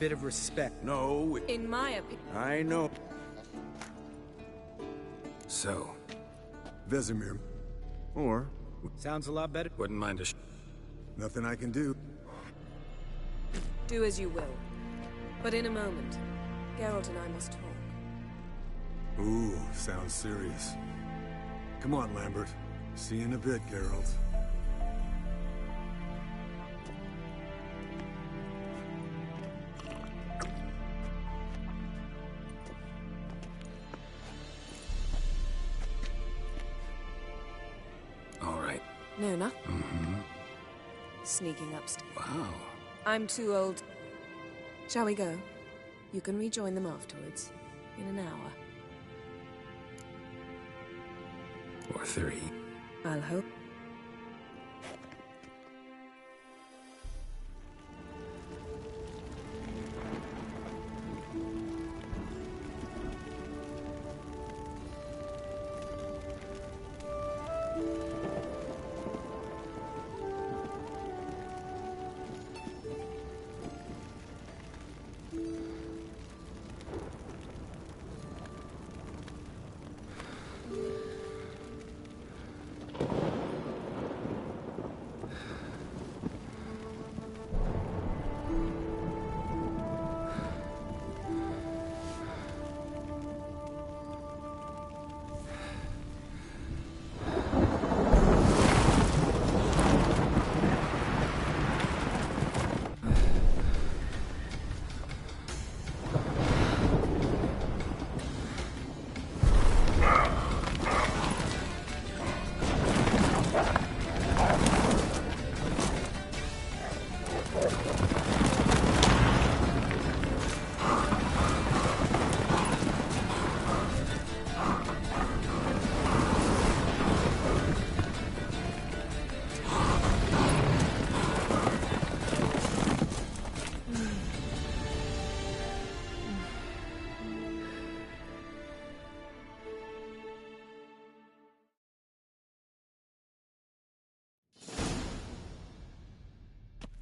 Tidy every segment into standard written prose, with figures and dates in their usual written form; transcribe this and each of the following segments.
bit of respect. No. In my opinion. I know. So, Vesemir. Or, Sounds a lot better. wouldn't mind a nothing I can do. Do as you will. But in a moment, Geralt and I must talk. Ooh, sounds serious. Come on, Lambert. See you in a bit, Geralt. All right. No, nothing. Mm-hmm. Sneaking upstairs. Wow. I'm too old. Shall we go? You can rejoin them afterwards. In an hour. Or 3. I'll hope.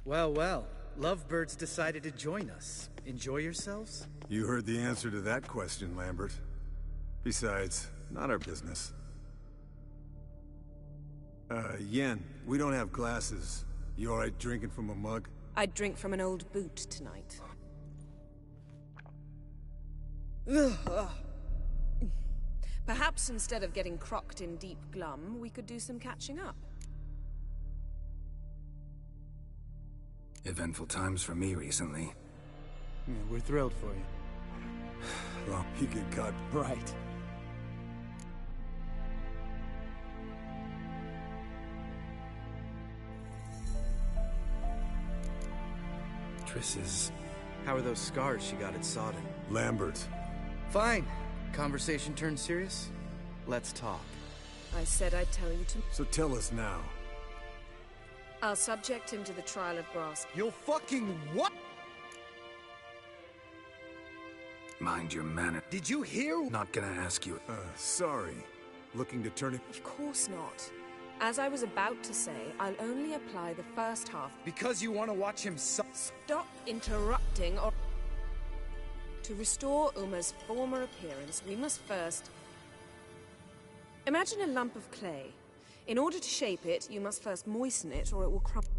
Well, well. Lovebirds decided to join us. Enjoy yourselves? You heard the answer to that question, Lambert. Besides, not our business. Yen, we don't have glasses. You alright drinking from a mug? I'd drink from an old boot tonight. Perhaps instead of getting crocked in deep glum, we could do some catching up. Eventful times for me recently. Yeah, we're thrilled for you. Well, you get caught. Right. Triss is... How are those scars she got at Sodden? Lambert. Fine. Conversation turned serious? Let's talk. I said I'd tell you to... So tell us now. I'll subject him to the trial of brass. You'll fucking what? Mind your manner. Did you hear? Not gonna ask you. Sorry. Looking to turn it... Of course not. As I was about to say, I'll only apply the first half. Because you want to watch him Stop interrupting or... To restore Uma's former appearance, we must first... Imagine a lump of clay. In order to shape it, you must first moisten it or it will crumble.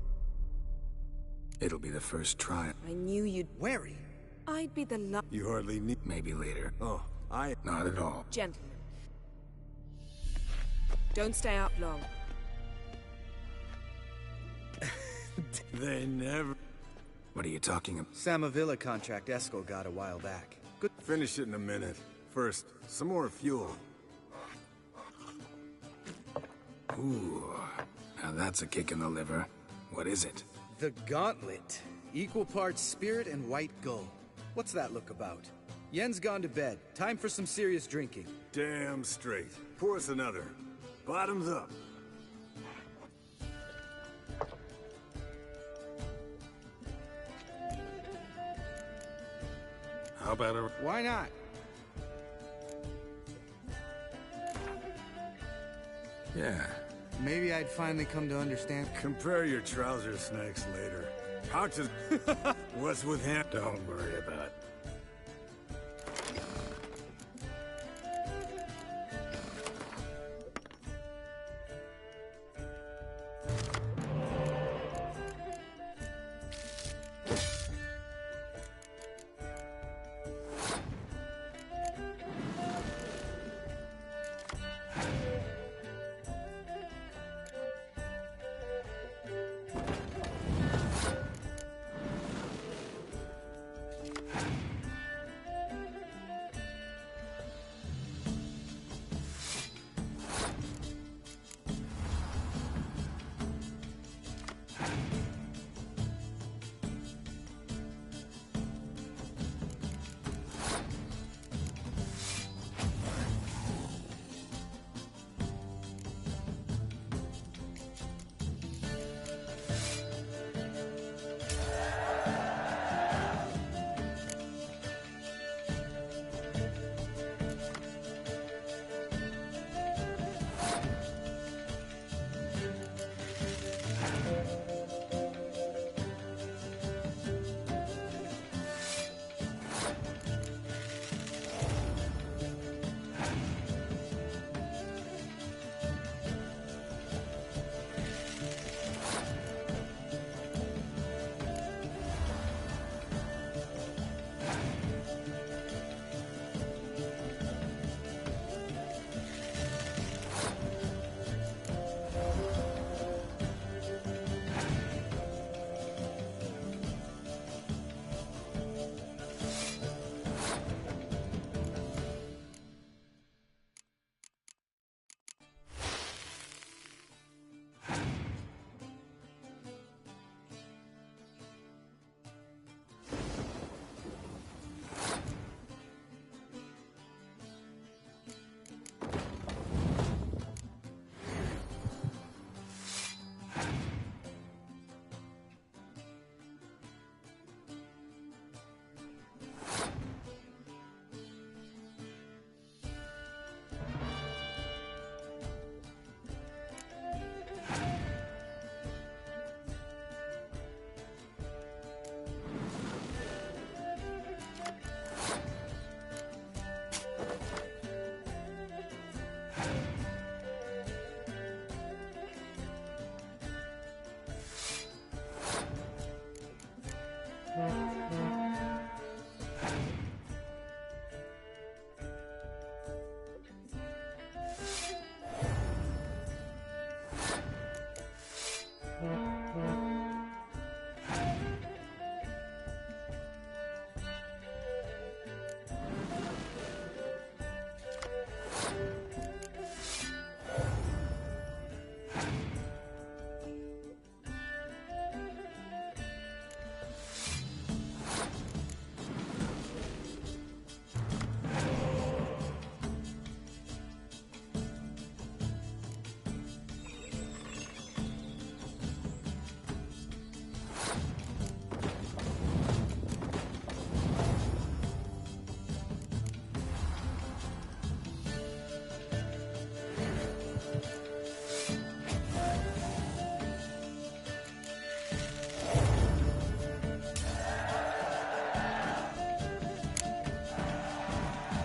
It'll be the first try. I knew you'd... Wary. I'd be the You hardly need... Maybe later. Oh, Not at all. Gentlemen. Don't stay out long. They never... What are you talking about? Samavilla contract Eskel got a while back. Good. Finish it in a minute. First, some more fuel. Ooh. Now that's a kick in the liver. What is it? The Gauntlet. Equal parts spirit and white gull. What's that look about? Yen's gone to bed. Time for some serious drinking. Damn straight. Pour us another. Bottoms up. How about a... Why not? Yeah. Maybe I'd finally come to understand. Compare your trouser snacks later. How to... What's with him? Don't worry about it.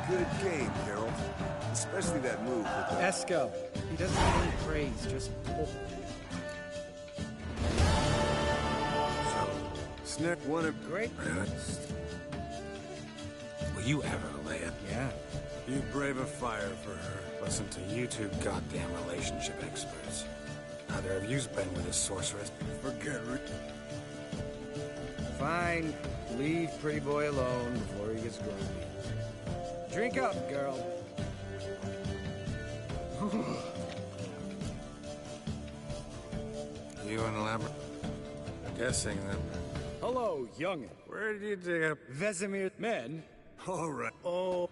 Good game, Geralt. Especially that move with the... Esco. He doesn't need any praise, just... So, Snap won a... Great. Really? Will you ever lay it? Yeah. You brave a fire for her. Listen to you two goddamn relationship experts. Neither of you's been with a sorceress. Forget it. Fine. Leave pretty boy alone before he gets grumpy. Drink up, girl. You and Lambert? Guessing that... Hello, youngin'. Where did you dig up? Vesemir men. All right. Oh.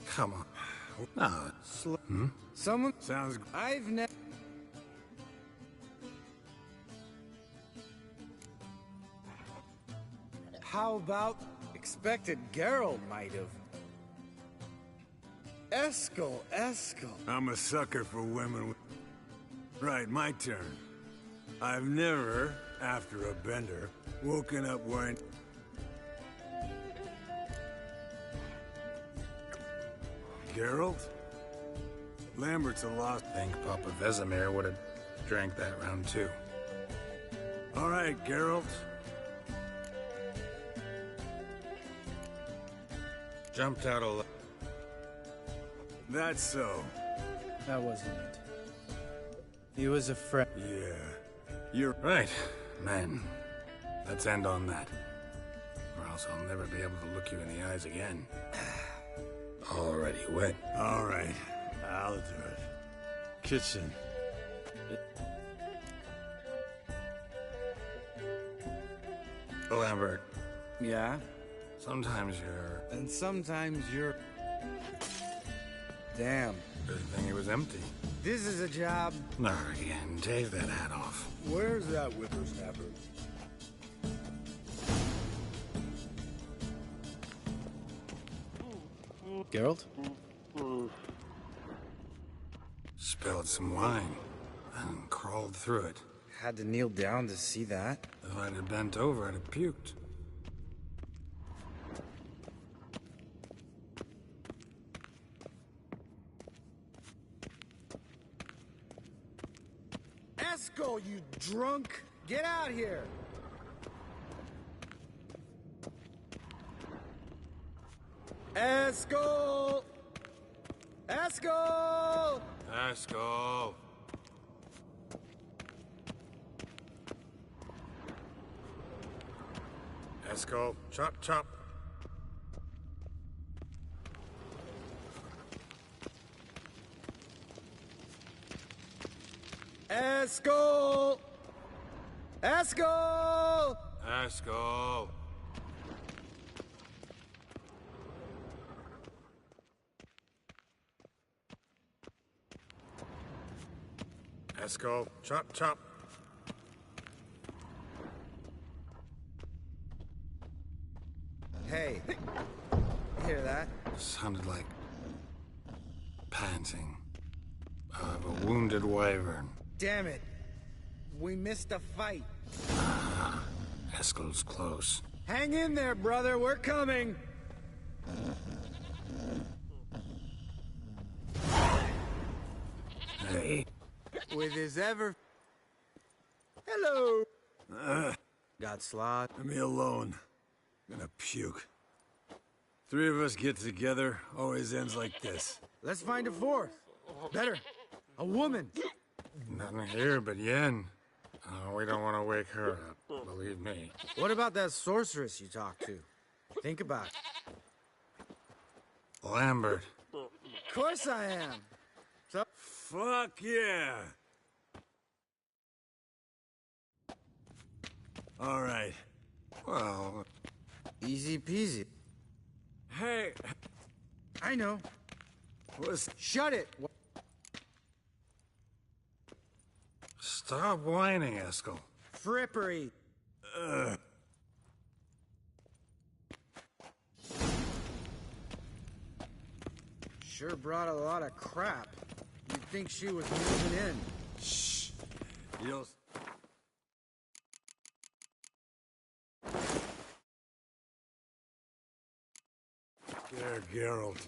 Come on. No. Someone. Sounds... I've never. How about expected Geralt might have? Eskel. I'm a sucker for women with... Right, my turn. I've never, after a bender, woken up wearing... Geralt? Lambert's a lost... I think Papa Vesemir would have drank that round too. All right, Geralt. Jumped out of... That's so. That wasn't it. He was a friend. Yeah. You're... Right, men. Let's end on that. Or else I'll never be able to look you in the eyes again. Already wet. All right. I'll do it. Kitchen. Lambert, Yeah? sometimes you're... And sometimes you're... Damn. Good thing it was empty. This is a job. Not again. Take that hat off. Where's that whippersnapper? Geralt? Spilled some wine and crawled through it. Had to kneel down to see that. If I'd have bent over, I'd have puked. Eskel, you drunk! Get out here! Eskel! Eskel! Let's go. Let's go. Chop, chop. Eskel! Eskel! Let's go. Let's go. Chop, chop. Hey, hear that? Sounded like panting of a wounded wyvern. Damn it. We missed a fight. Eskel's close. Hang in there, brother. We're coming. Hey, With his ever... Hello. Got slot. Leave me alone. I'm gonna puke. Three of us get together, always ends like this. Let's find a fourth. Better. A woman. nothing here but Yen. We don't want to wake her up, believe me. What about that sorceress you talked to? Think about it. Lambert. Of course I am. So, Fuck yeah! All right. Well, easy peasy. Hey, I know. what's... Shut it. stop whining, Eskel. Frippery. Sure brought a lot of crap. You'd think she was moving in. Shh. You don't... There, Geralt.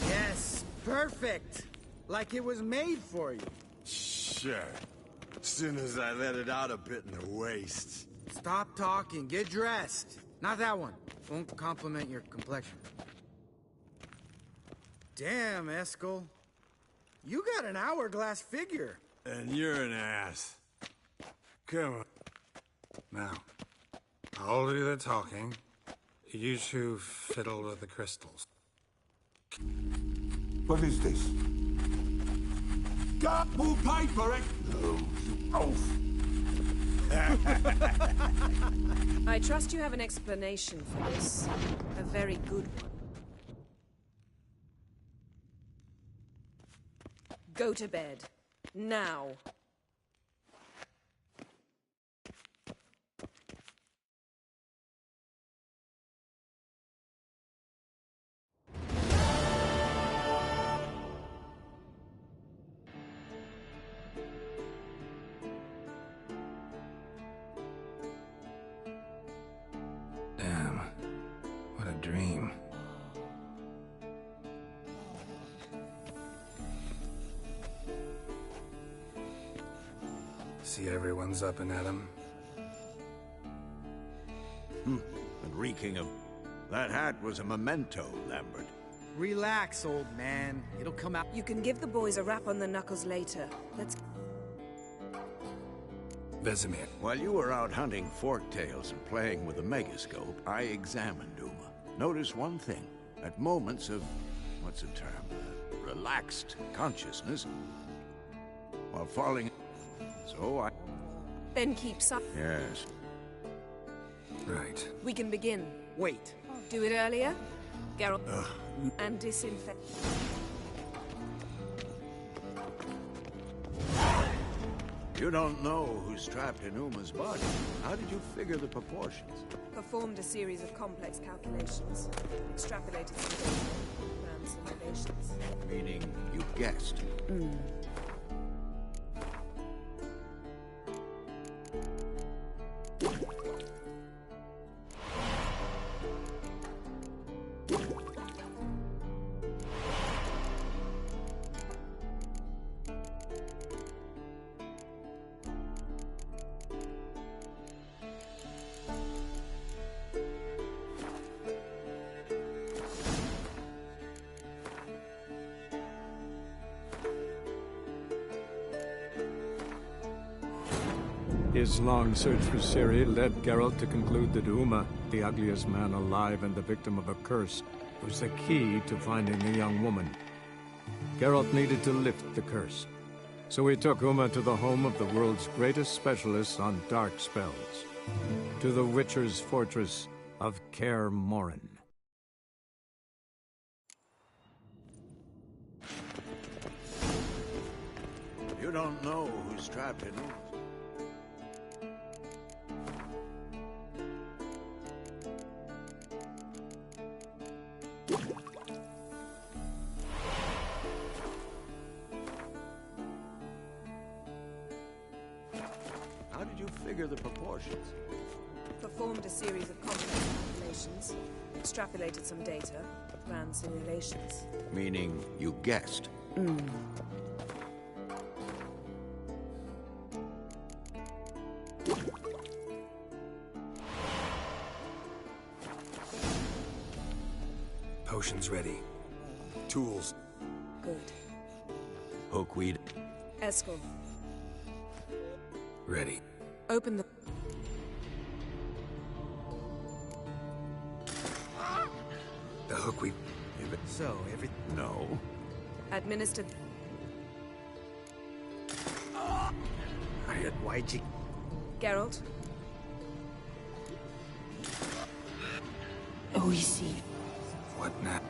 Yes, perfect. Like it was made for you. Sure. Soon as I let it out a bit in the waist. Stop talking. Get dressed. Not that one. Won't compliment your complexion. Damn, Eskel. You got an hourglass figure. And you're an ass. Come on. Now, I'll do the talking. You two fiddle with the crystals. What is this? Got more paper, eh? No, you oaf. I trust you have an explanation for this. A very good one. Go to bed. Now. see everyone's up and at 'em. And reeking of... That hat was a memento, Lambert. Relax, old man. It'll come out. You can give the boys a rap on the knuckles later. Let's... Vesemir. While you were out hunting forktails and playing with the megascope, I examined Uma. Notice one thing. At moments of... what's the term? Relaxed consciousness. While falling... So I... Then keep up. Yes. Right. We can begin. Wait. Do it earlier? Geralt. And disinfect. You don't know who's trapped in Uma's body. How did you figure the proportions? Performed a series of complex calculations. Extrapolated some data. Ran simulations. Meaning you guessed. His long search for Ciri led Geralt to conclude that Uma, the ugliest man alive and the victim of a curse, was the key to finding the young woman. Geralt needed to lift the curse, so he took Uma to the home of the world's greatest specialist on dark spells, to the Witcher's fortress of Kaer Morhen. You don't know who's trapped in Uma. How did you figure the proportions? Performed a series of complex calculations. Extrapolated some data. Ran simulations. Meaning you guessed. Potions ready. Tools. Good. Hookweed. Eskel, Ready. open the... The hook we... So, every... No. Administered... Why'd you... Geralt. Oh, you see. What now?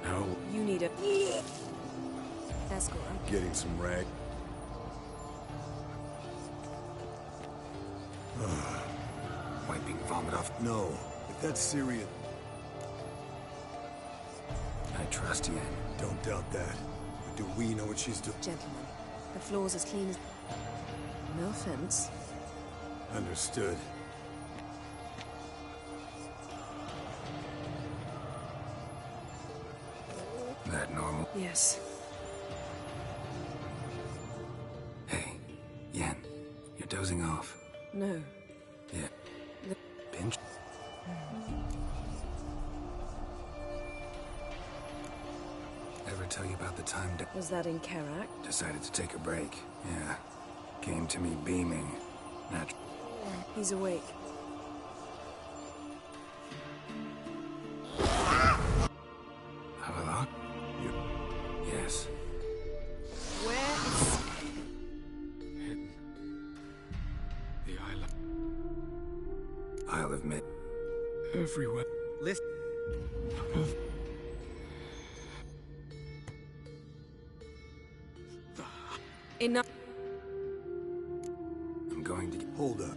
No. You need a... Eskel, Getting some rag. Wiping vomit off. No. If that's Ciri, I trust Yen. don't doubt that. But do we know what she's doing? Gentlemen, the floor's as clean as... No offense. Understood. That normal? Yes. Hey, Yen. You're dozing off. No. Yeah. The... Pinch? Ever tell you about the time Was that in Karak? decided to take a break? Yeah. Came to me beaming. He's awake. Hello? Yes. Where is... Hidden. The Isle of Mid. Everywhere. List... Enough. I'm going to... Hold up.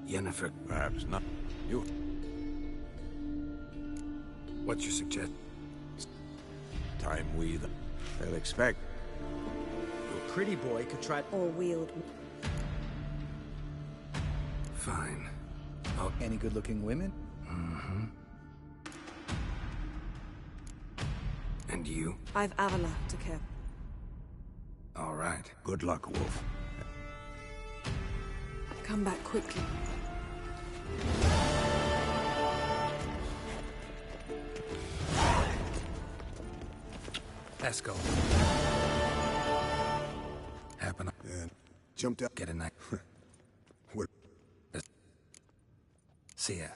Yennefer. Perhaps not. You... What's your suggestion? Time we... They'll expect... A pretty boy could try... Or wield... Fine. I'll... Any good-looking women? Mm-hmm. And you? I've Avala to care. All right. Good luck, Wolf. Come back quickly. Let's go. Happen. And jumped out. Get a knife. What? See ya.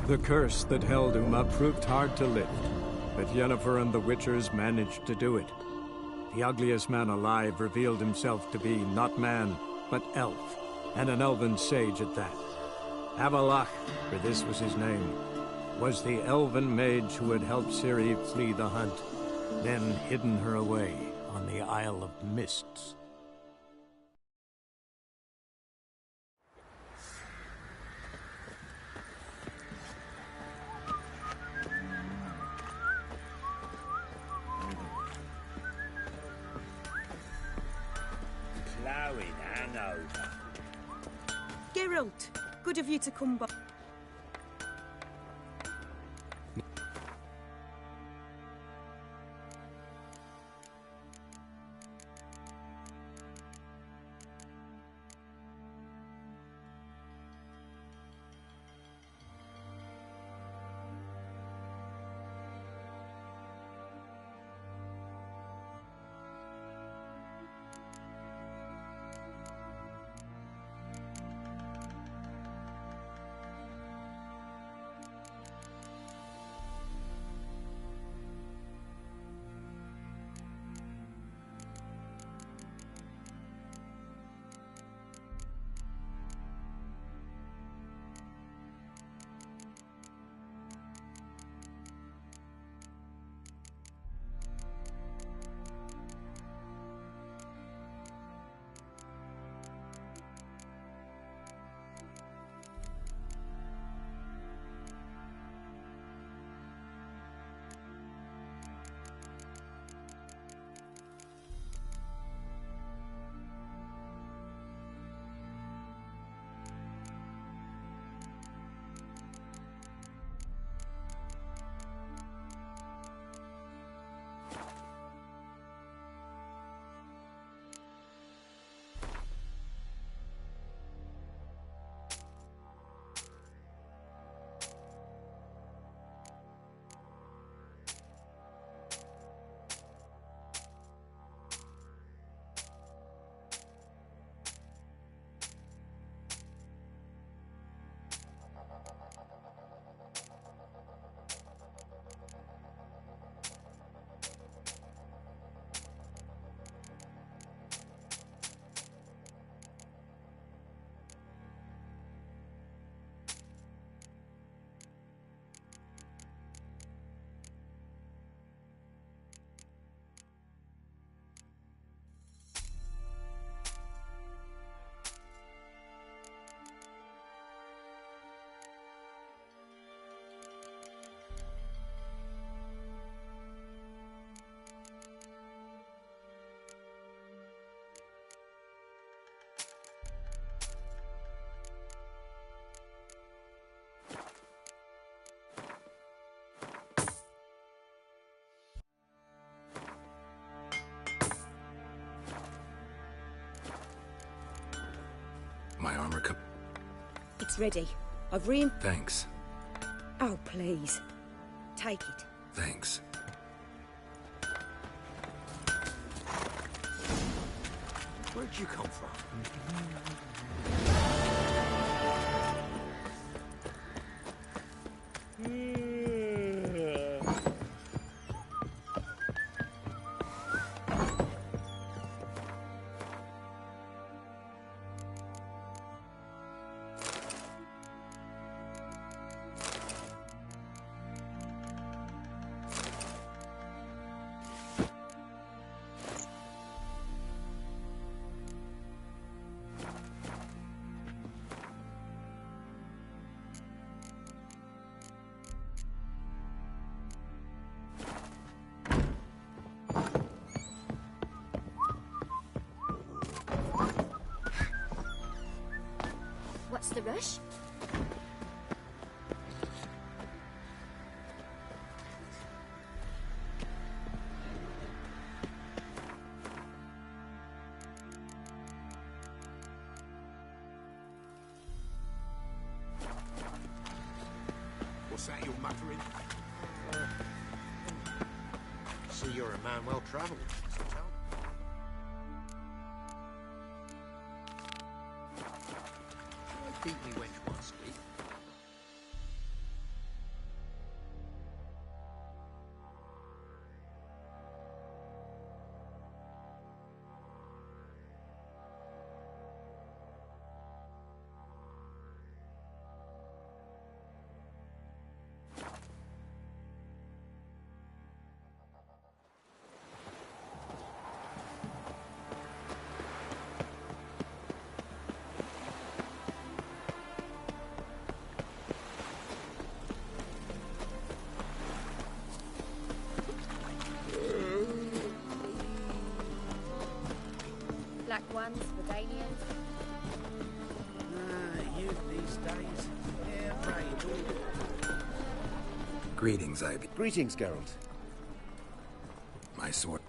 The curse that held Uma proved hard to lift, but Yennefer and the Witchers managed to do it. The ugliest man alive revealed himself to be not man, but elf, and an elven sage at that. Avallac'h, for this was his name, was the elven mage who had helped Ciri flee the hunt, then hidden her away on the Isle of Mists. Plowing Hanover. Geralt, good of you to come back. My armor It's ready. I've Thanks. Oh, please. Take it. Thanks. Where'd you come from? What's the rush? What's that you're muttering? See, you're a man well-travelled. Beat me wench once, week. Black ones, Verdanians. Youth these days. Yeah, right. Greetings, Ivy. Greetings, Geralt. My sword.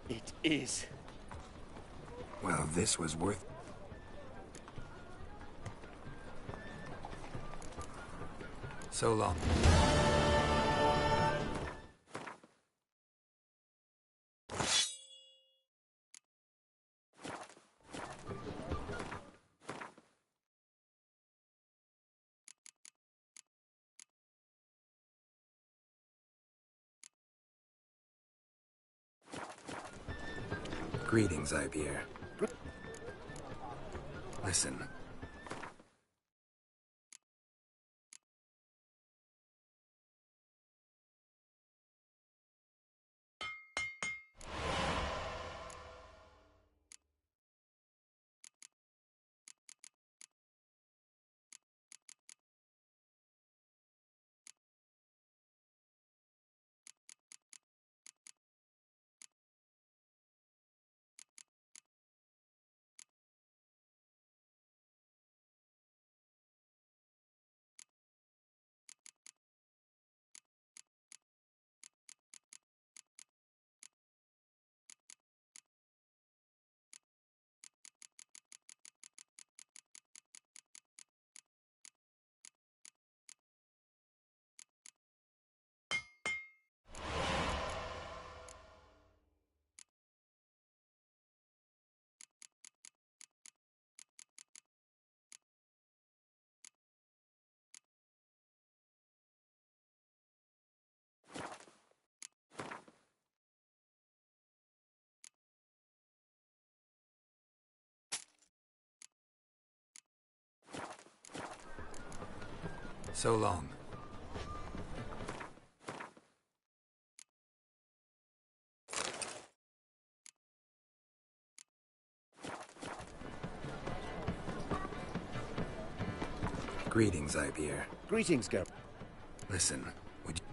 It is. Well, this was worth... So long. Greetings, Ivier. Listen. So long. Greetings, Ivier. Greetings, Geralt. Listen, would you...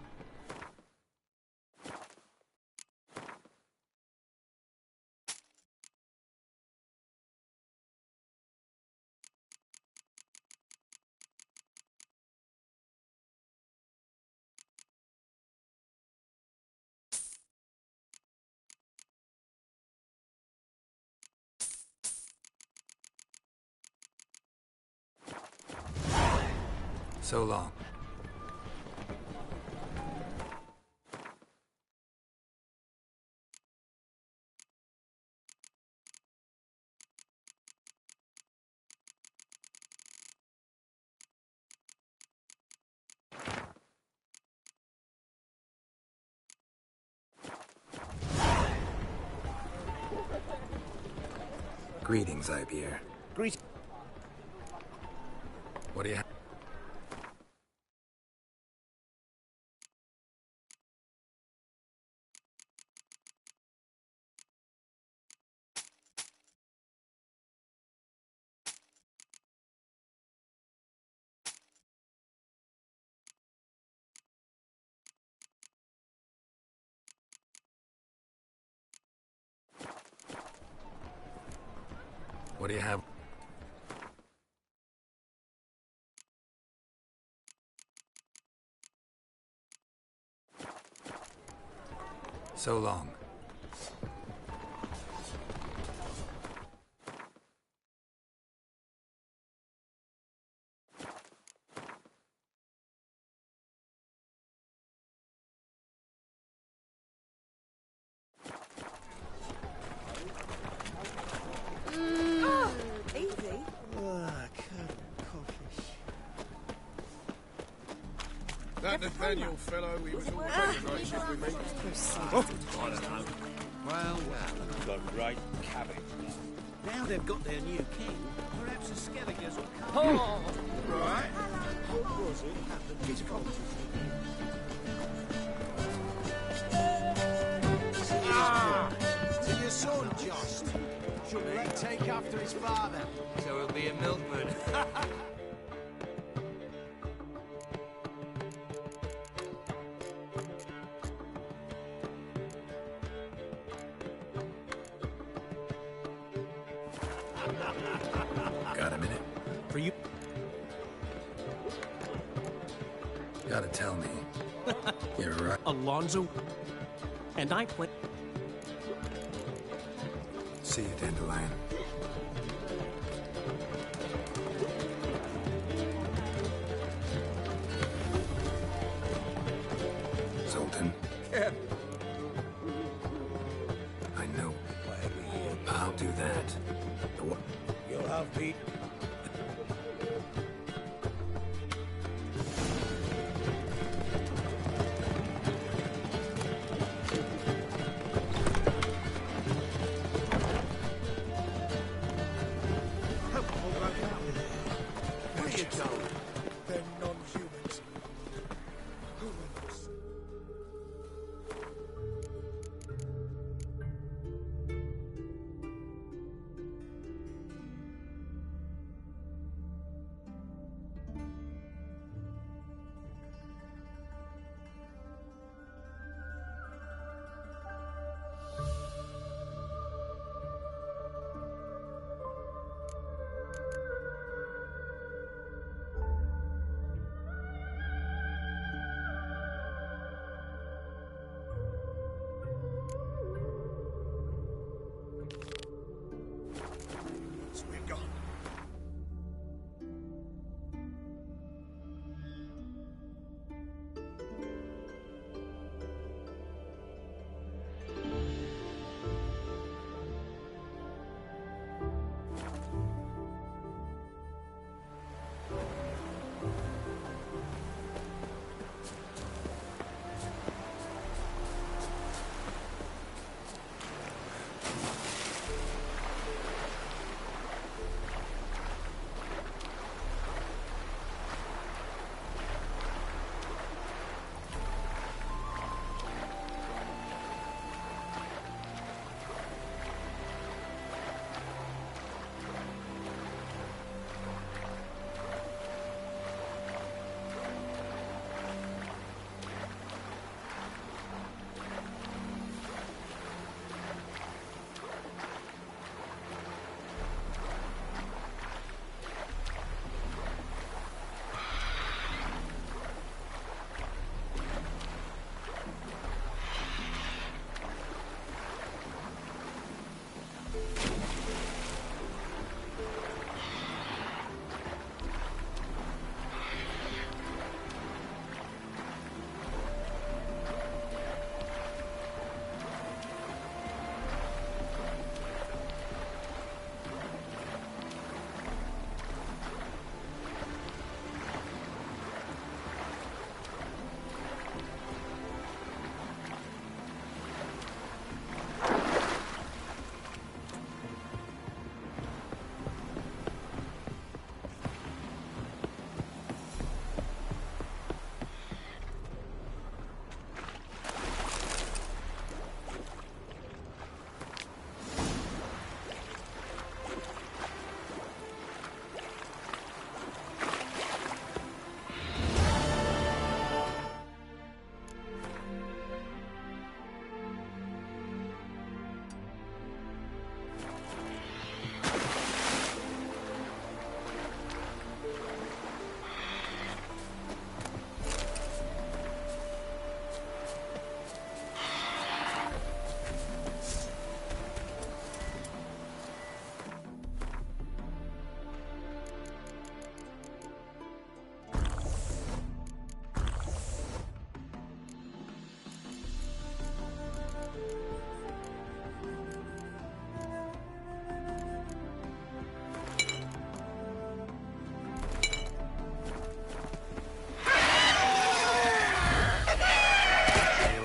So long. Greetings, Ivier. Greetings. What do you have? What do you have? So long. Easy. That Nathaniel fellow, he was always nice if we meet. I don't know. Well, the right cabbage. Now they've got their new king, perhaps the Skelligers will come. Oh! Right. What was it happened to his To your son, Jost. Shouldn't let take after his father. So he'll be a milkman. Got a minute? For you. Gotta tell me. You're right. Alonzo. And I play. See you, Dandelion. Zoltan. Ken. I know. Glad we're here. I'll do that. You'll have Pete. What are you doing? They're non-humans. Who knows? We're gone.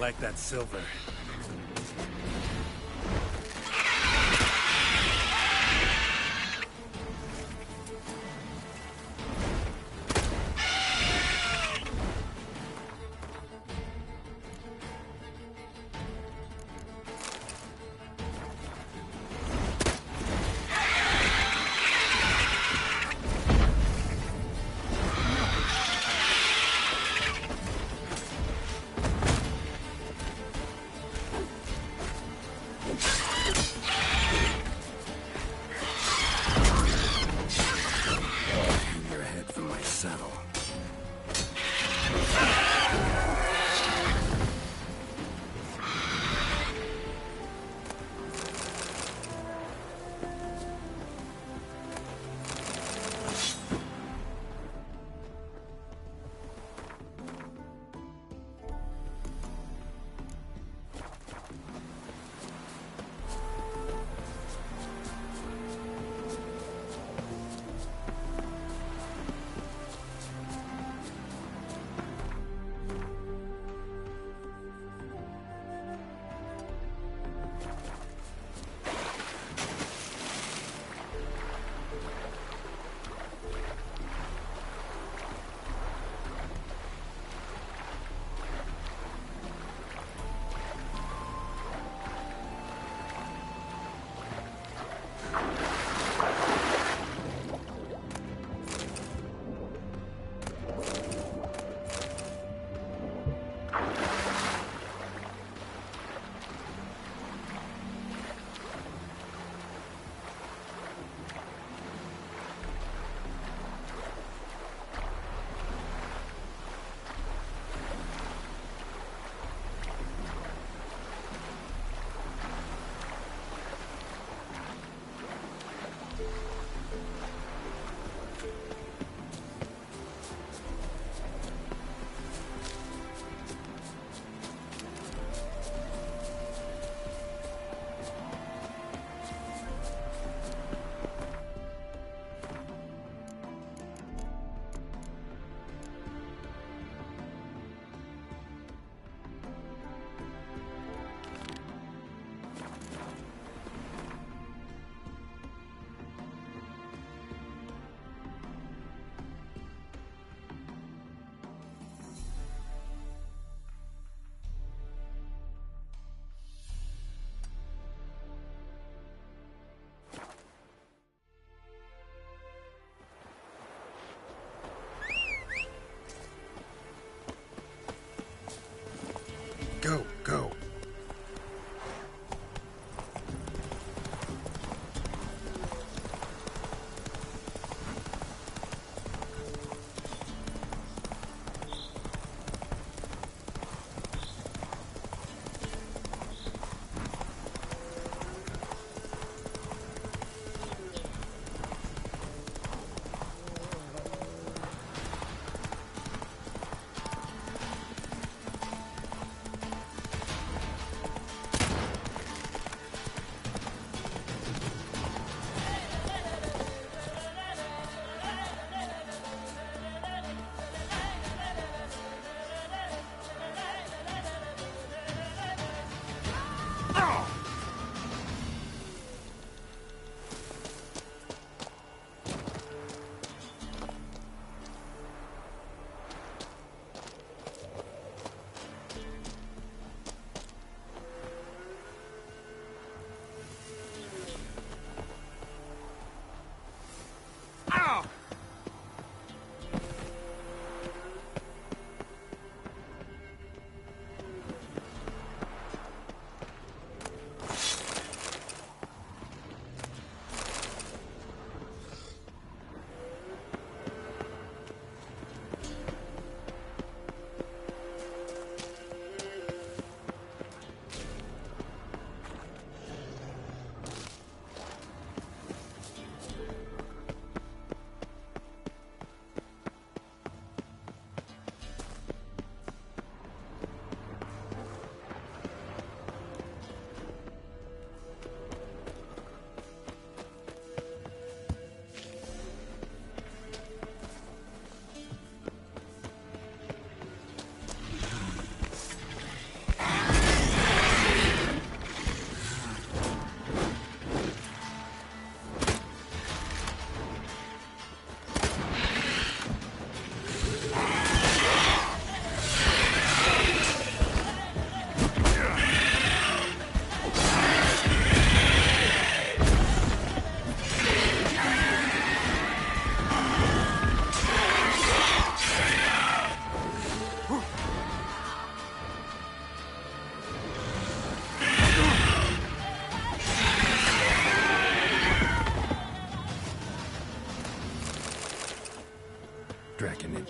Like that silver.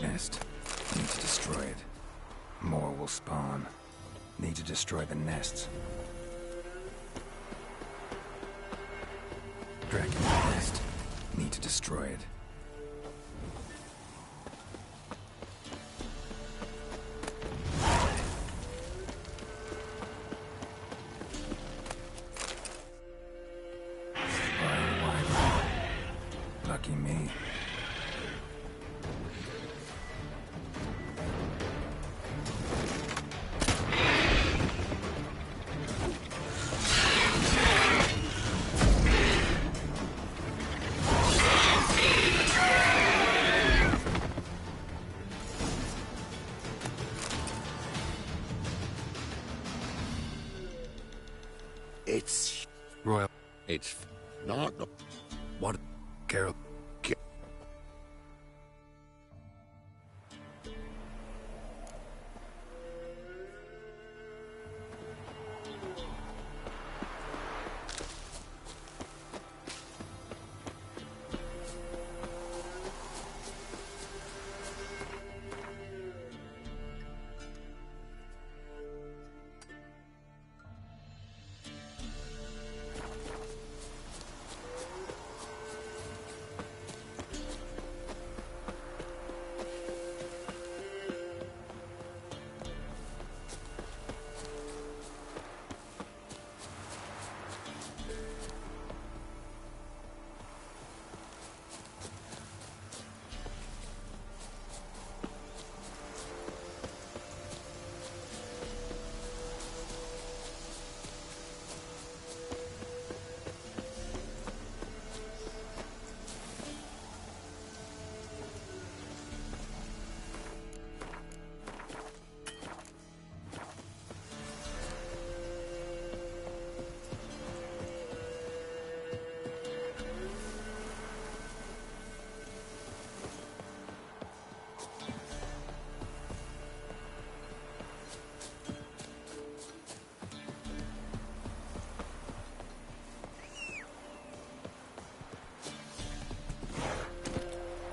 Nest. Need to destroy it. More will spawn. Need to destroy the nests. Dragon nest. Need to destroy it. Lucky me. It's Royal. It's not the... What? Carol.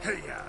Hey-ya!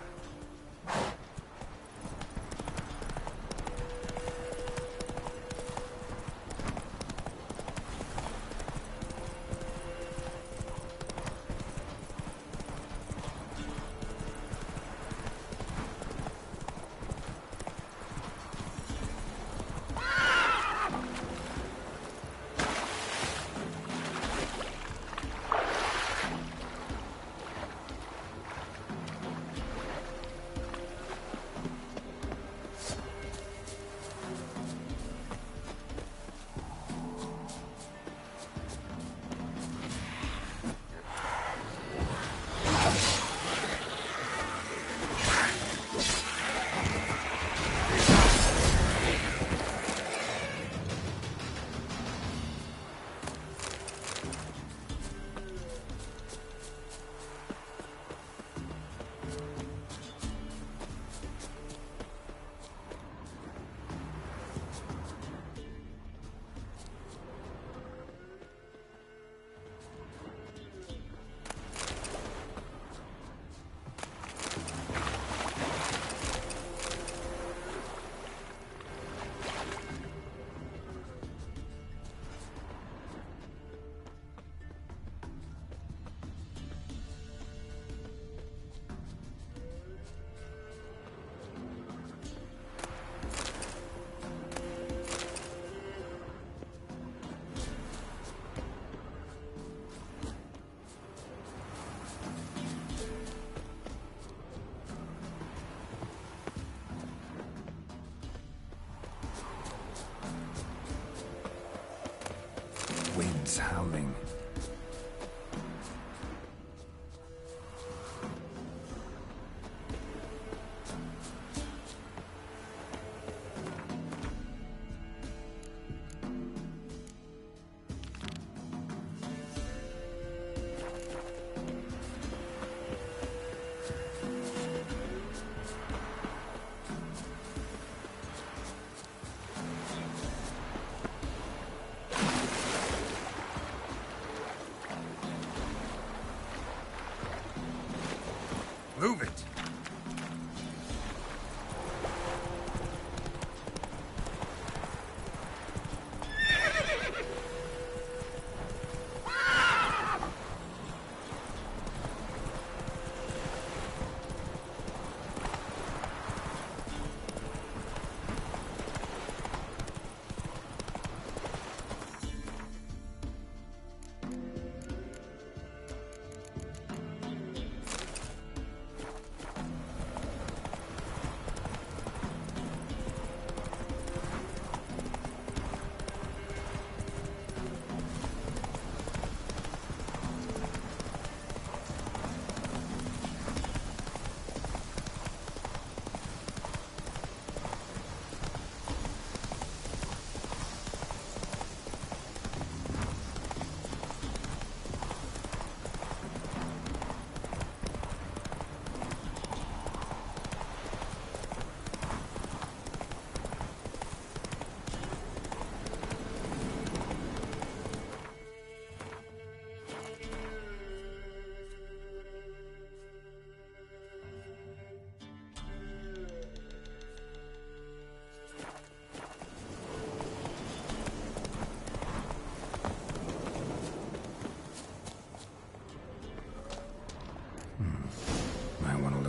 Winds howling. Move it!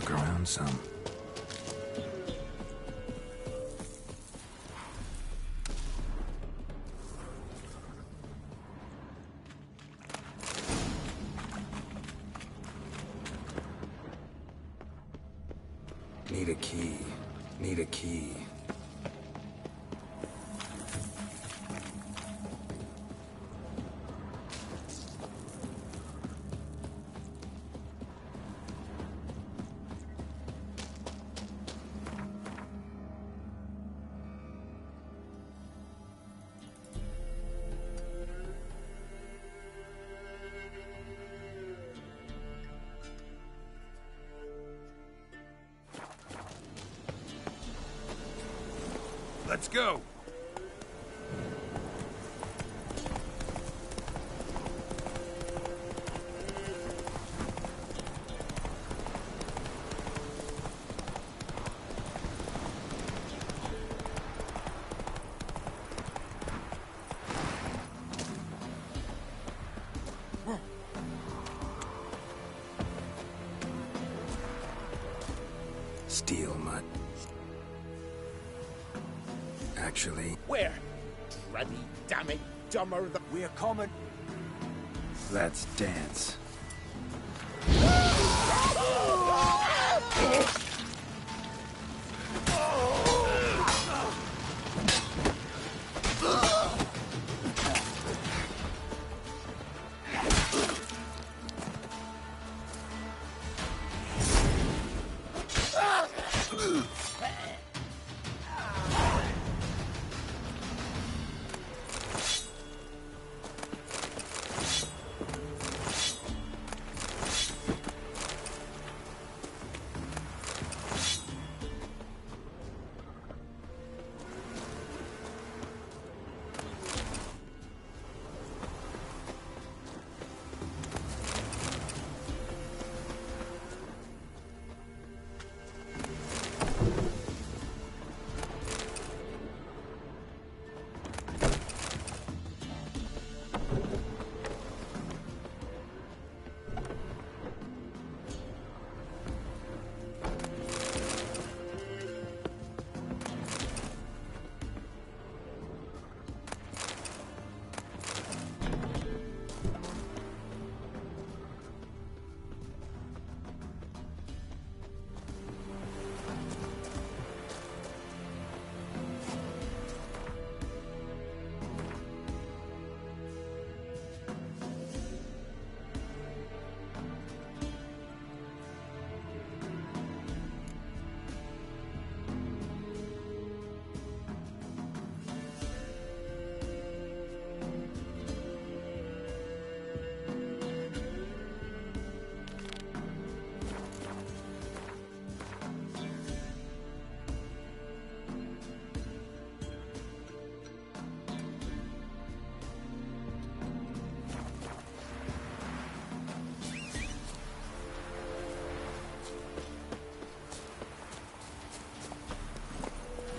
look around some. Need a key. Need a key. Let's go! Steel mud. Actually, Where? Bloody damn it, dumber the... We're coming. let's dance.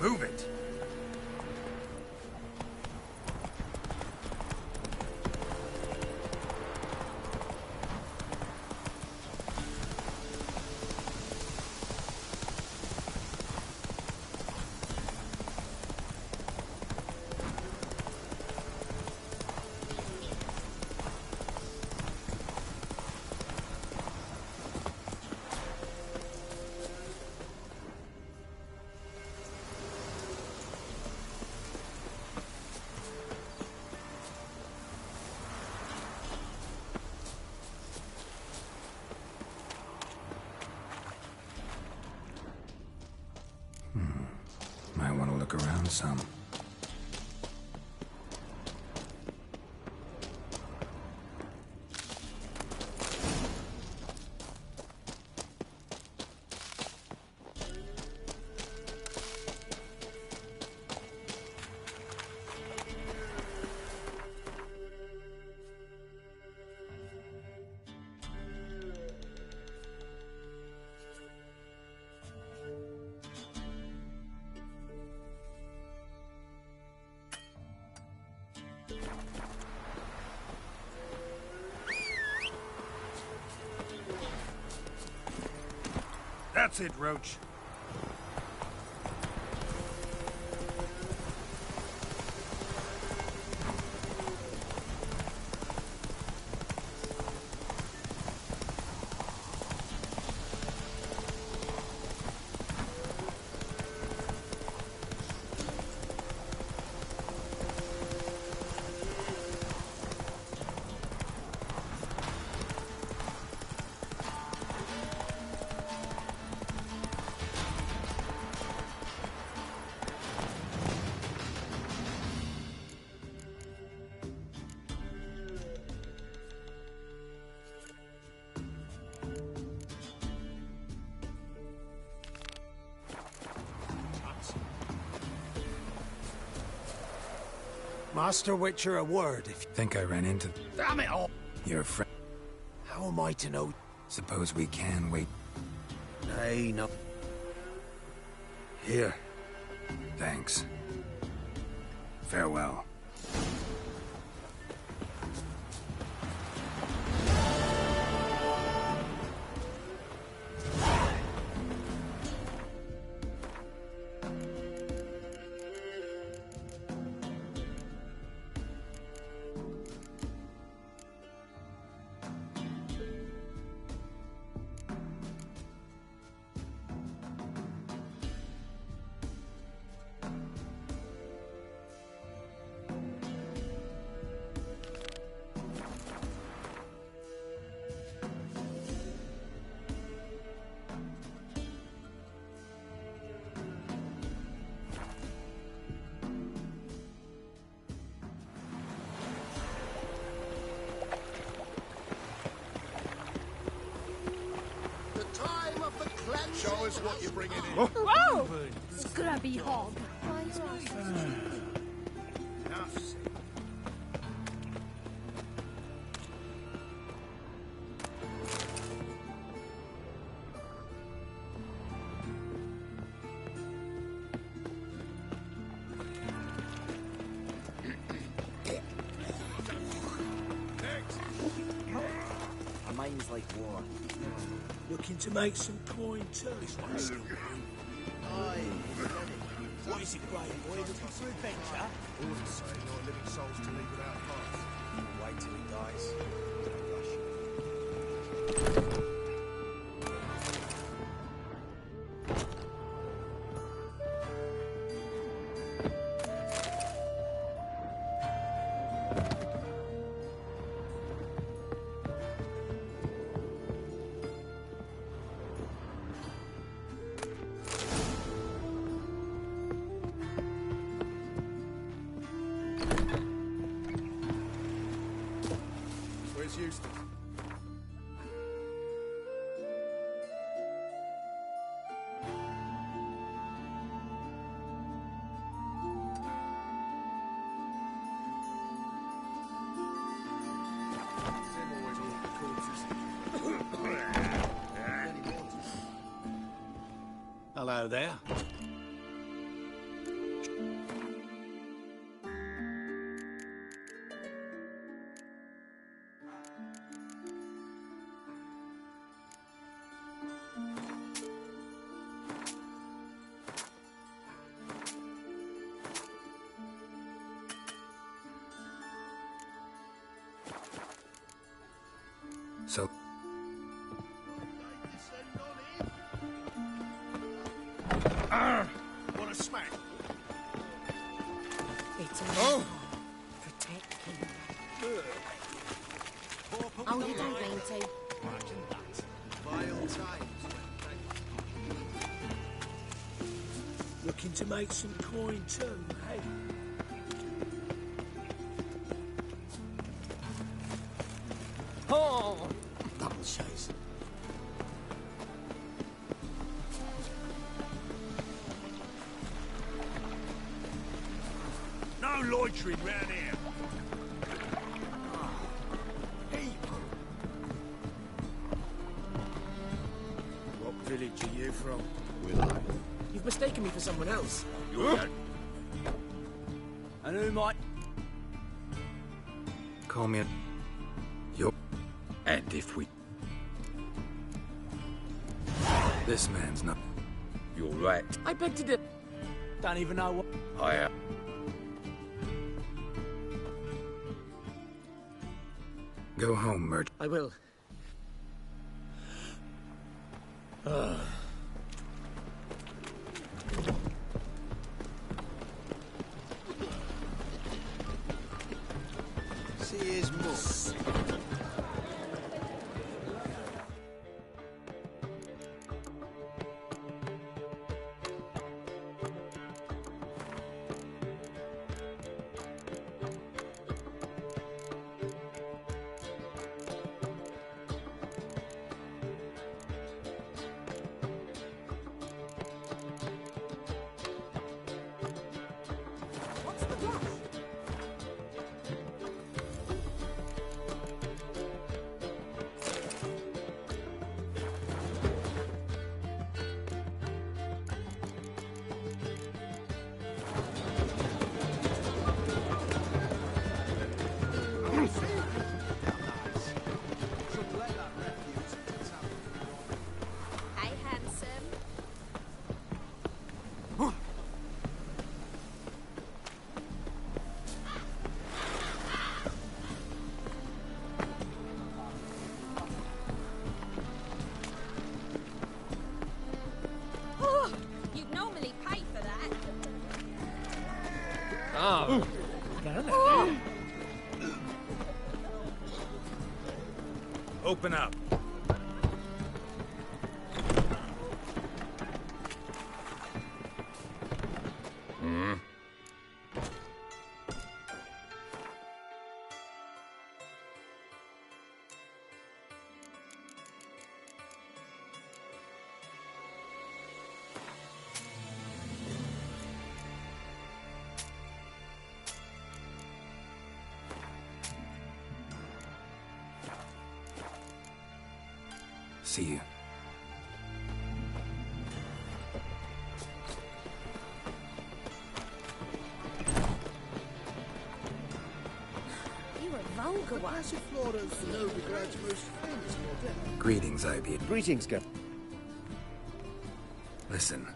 Move it! Might want to look around some. That's it, Roach. Master Witcher, a word if you... Think I ran into... Damn it all! You're a friend. How am I to know? Suppose we can wait. Nay, no. Here. Thanks. Farewell. Show us what you're bringing in. Whoa! Scrubby hog. My mind's like war. Looking to make some coin too. What is it, Brian? Boy, looking for adventure? Orders say no living souls to leave without parts. Wait till he dies. Where's Eustace? Hello there. So... Want a smack? It's a protect him. Oh, you don't mean to. Imagine that. Vile times. Looking to make some coin too, hey? Oh! Double chase. No loitering round here. What village are you from? You've mistaken me for someone else. And who might... Call me a... Yup. And if we... This man's not... You're right. I beg to differ. Don't even know what... I am. Go home, merchant. I will. See, here's more. Hey, handsome. Oh, you'd normally pay for that. Oh. Oh. Open up. See you. You're a vulgar one. Greetings, Ibeid. Greetings, Geralt. Listen.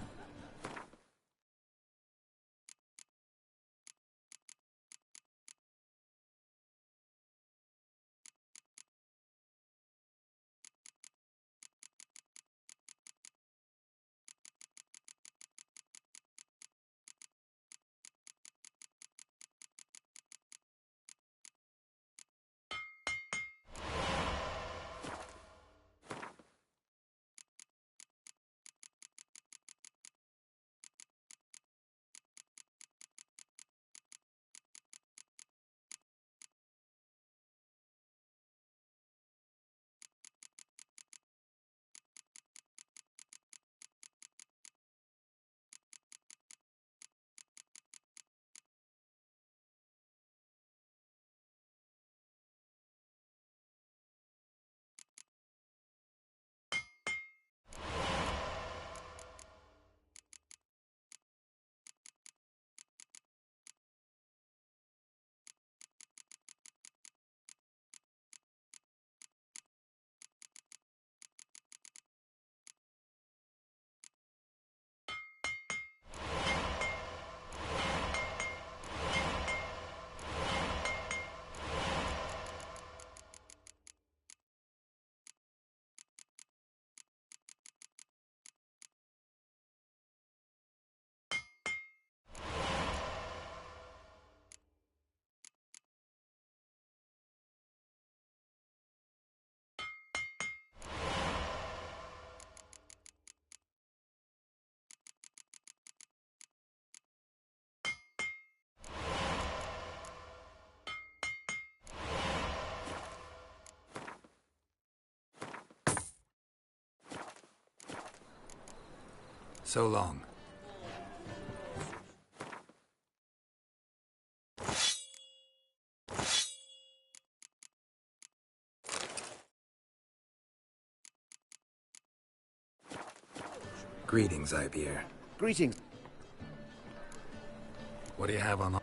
So long. Greetings, Ibeir. Greetings. What do you have on...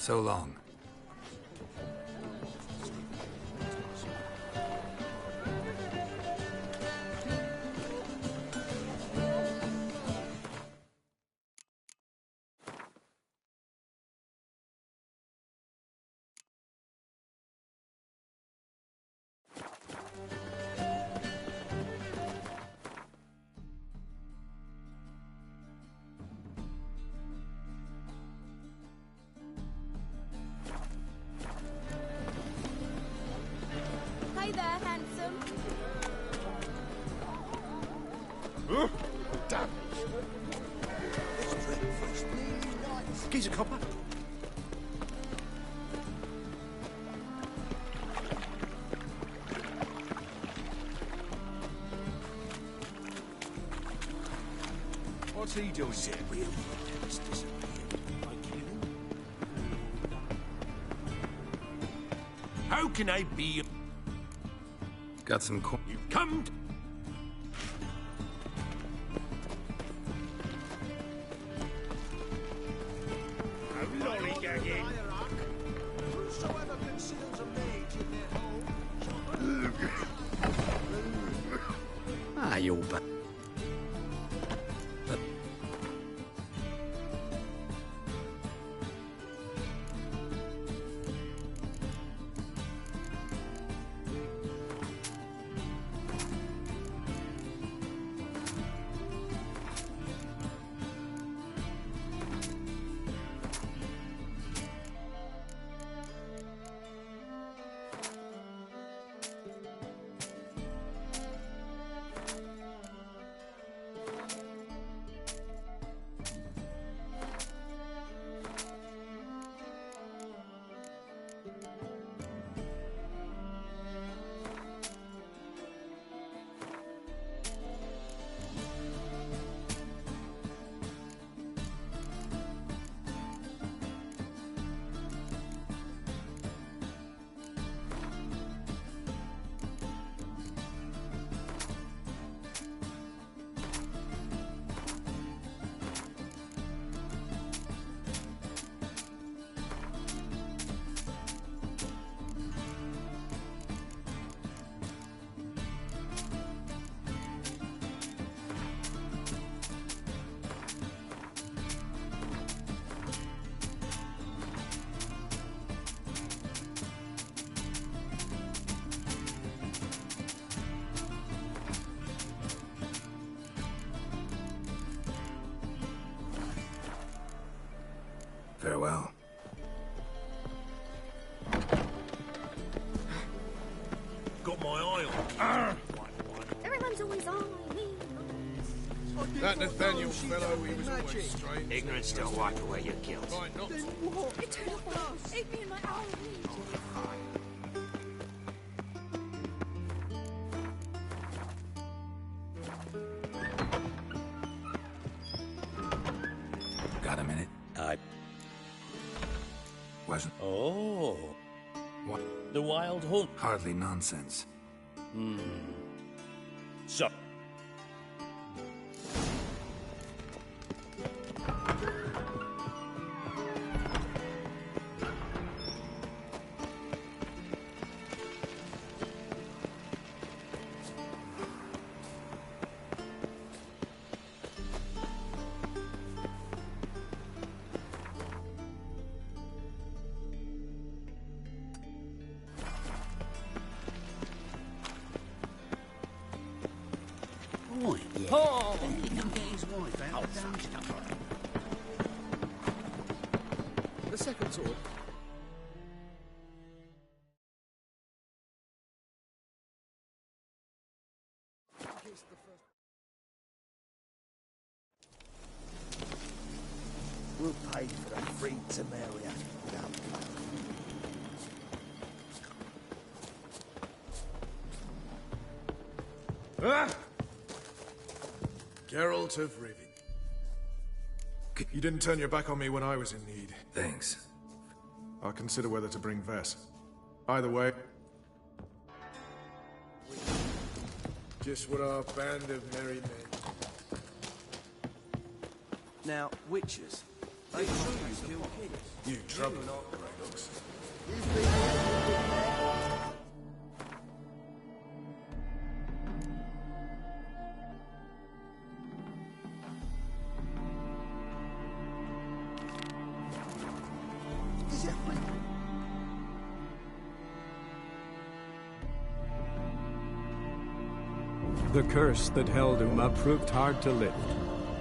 So long. Hey there, handsome. Damn. This breakfast nearly nice. Geezer copper. What's he doing here? Real it's disappeared. I kill him. How can I be? Got some coin. You've come to... lollygagging. Whosoever conceals a mage in their home... Ah, you're back. Farewell. Got my eye on. Everyone's always on me. That Nathaniel fellow, he was always strange. Ignorance don't wipe away your guilt. Right, not Then what? It turned off. Ate me in my own meat. Got a minute? Wasn't. Oh. What? The Wild Hunt. Hardly nonsense. So. Right, yeah. Oh! Then he can get his wife out of the dungeon. the second sword. We'll pay for the free Temeria without blood. Geralt of Rivia. You didn't turn your back on me when I was in need. Thanks. I'll consider whether to bring Vess. Either way... just what our band of merry men. Now, witches. They show you kill kids. You trouble, Kratos. The curse that held Uma proved hard to lift,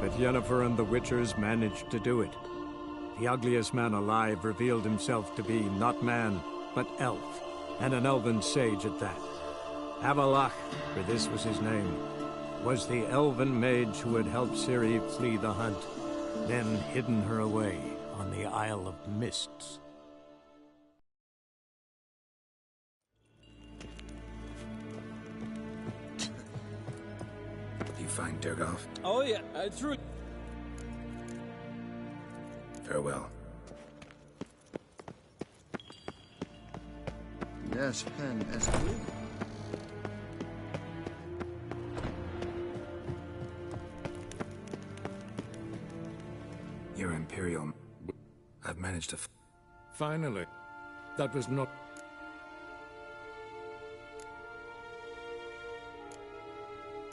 but Yennefer and the Witchers managed to do it. The ugliest man alive revealed himself to be not man, but elf, and an elven sage at that. Avallac'h, for this was his name, was the elven mage who had helped Ciri flee the hunt, then hidden her away on the Isle of Mists. Do you find Durgoff? Oh yeah, I threw it. Farewell. Yes, pen as good. Your Imperial... I've managed to... Finally. That was not...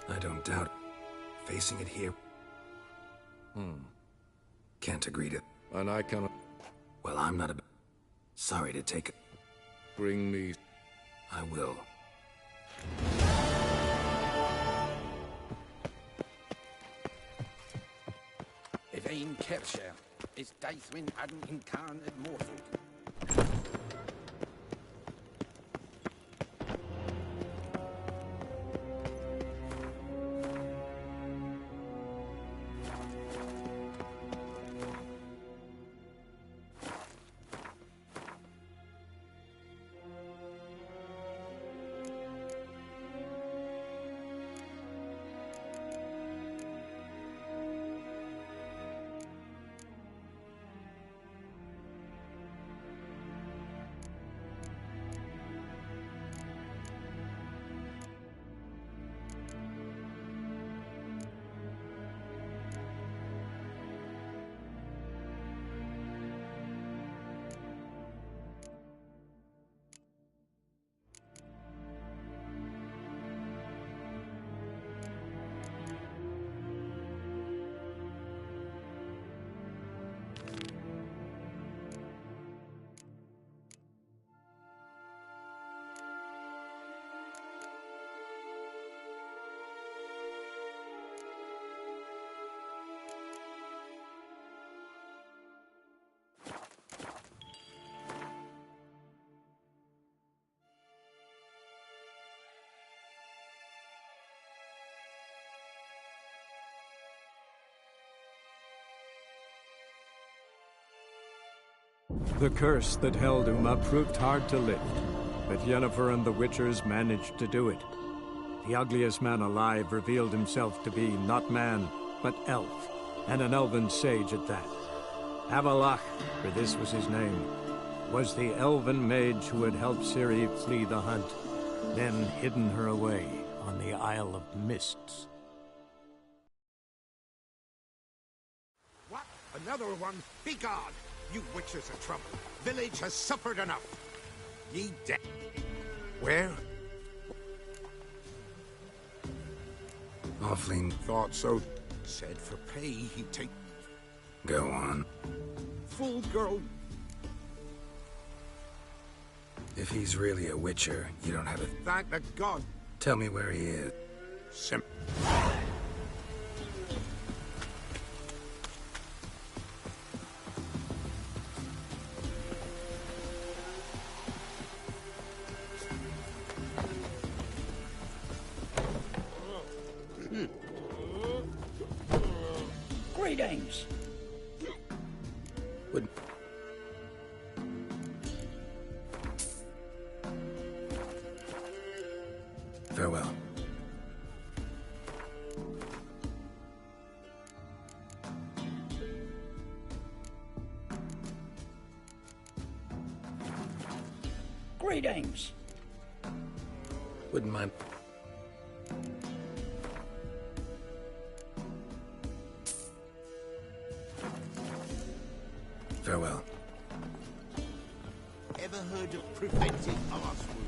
I don't doubt it. Facing it here... Can't agree to... And I cannot... Well, I'm not a... Sorry to take it. Bring me... I will. If Ain Kershire is Daithwin hadn't incarnate mortal. The curse that held Uma proved hard to lift, but Yennefer and the Witchers managed to do it. The ugliest man alive revealed himself to be not man, but elf, and an elven sage at that. Avallac'h, for this was his name, was the elven mage who had helped Ciri flee the hunt, then hidden her away on the Isle of Mists. What? Another one? Begone! You witches are trouble. Village has suffered enough. Ye dead. Where? Awfully... Thought so. Said for pay he'd take... Go on. Fool girl. If he's really a Witcher, you don't have a... Thank the god. Tell me where he is. Greetings. Would... Farewell. Greetings. Wouldn't mind... Farewell. Ever heard of preventive arse wounding?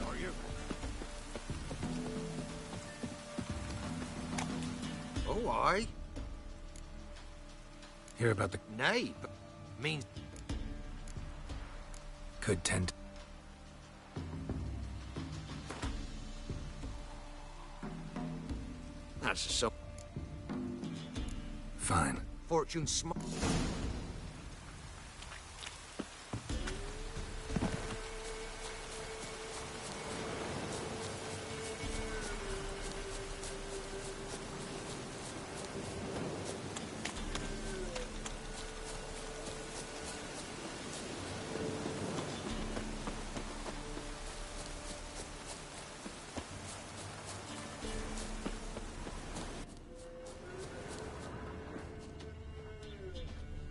Are you? Oh, aye. Hear about the... Nay, but means... Could tend... That's so... Fine. Fortune small.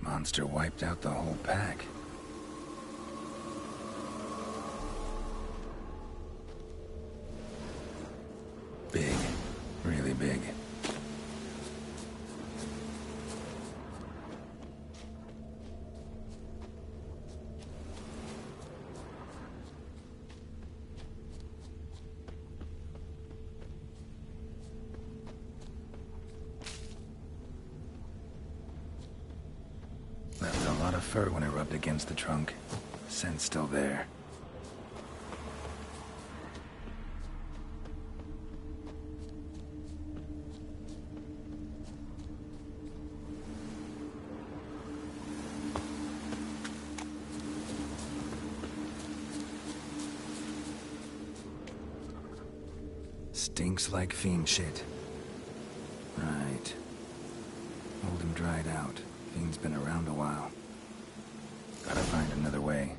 Monster wiped out the whole pack. Big. Really big. Left a lot of fur when I rubbed against the trunk. Scent's still there. Stinks like fiend shit. Right. Hold him dried out. Fiend's been around a while. Gotta find another way.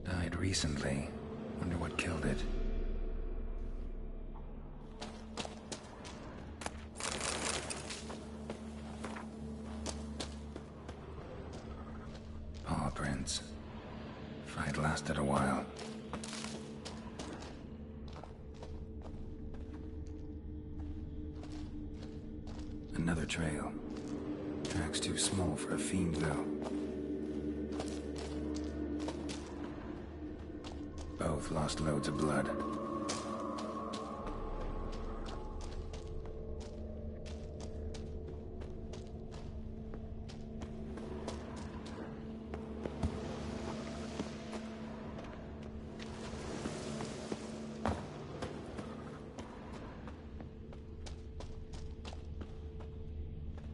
Died recently. Wonder what killed it. Paw prints. Fried lasted a while. Another trail. Track's too small for a fiend, though. Both lost loads of blood.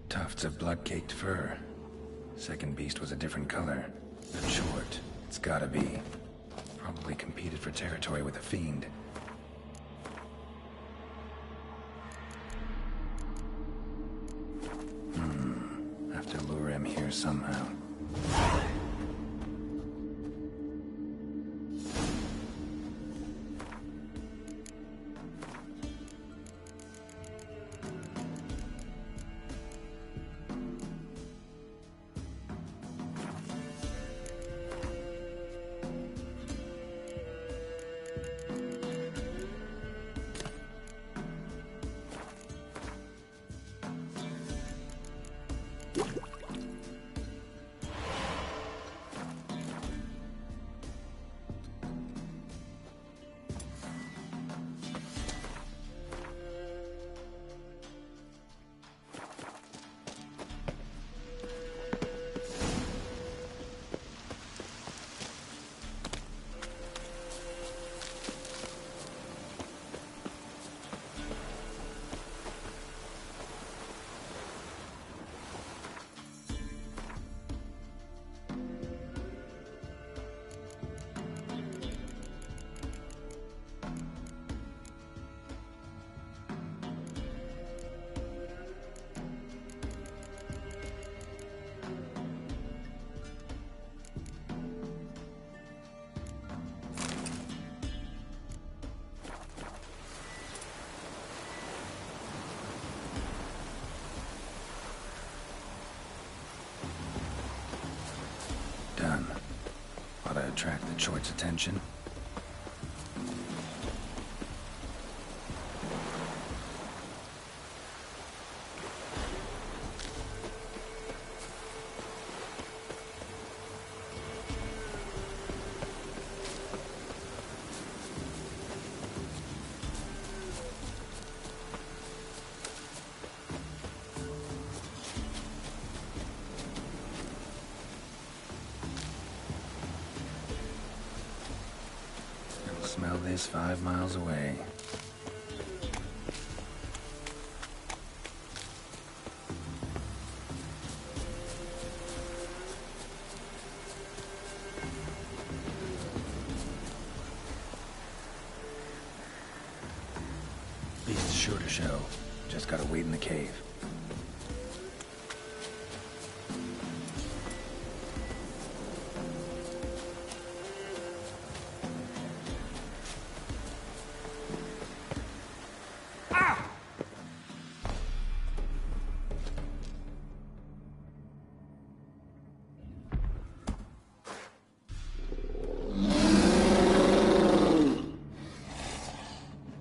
Tufts of blood-caked fur. Second beast was a different color. And short. It's gotta be. Probably competed for territory with a fiend. Have to lure him here somehow. Done. Ought to attract the Choit's attention. Smell this 5 miles away. Beast's sure to show. Just gotta wait in the cave.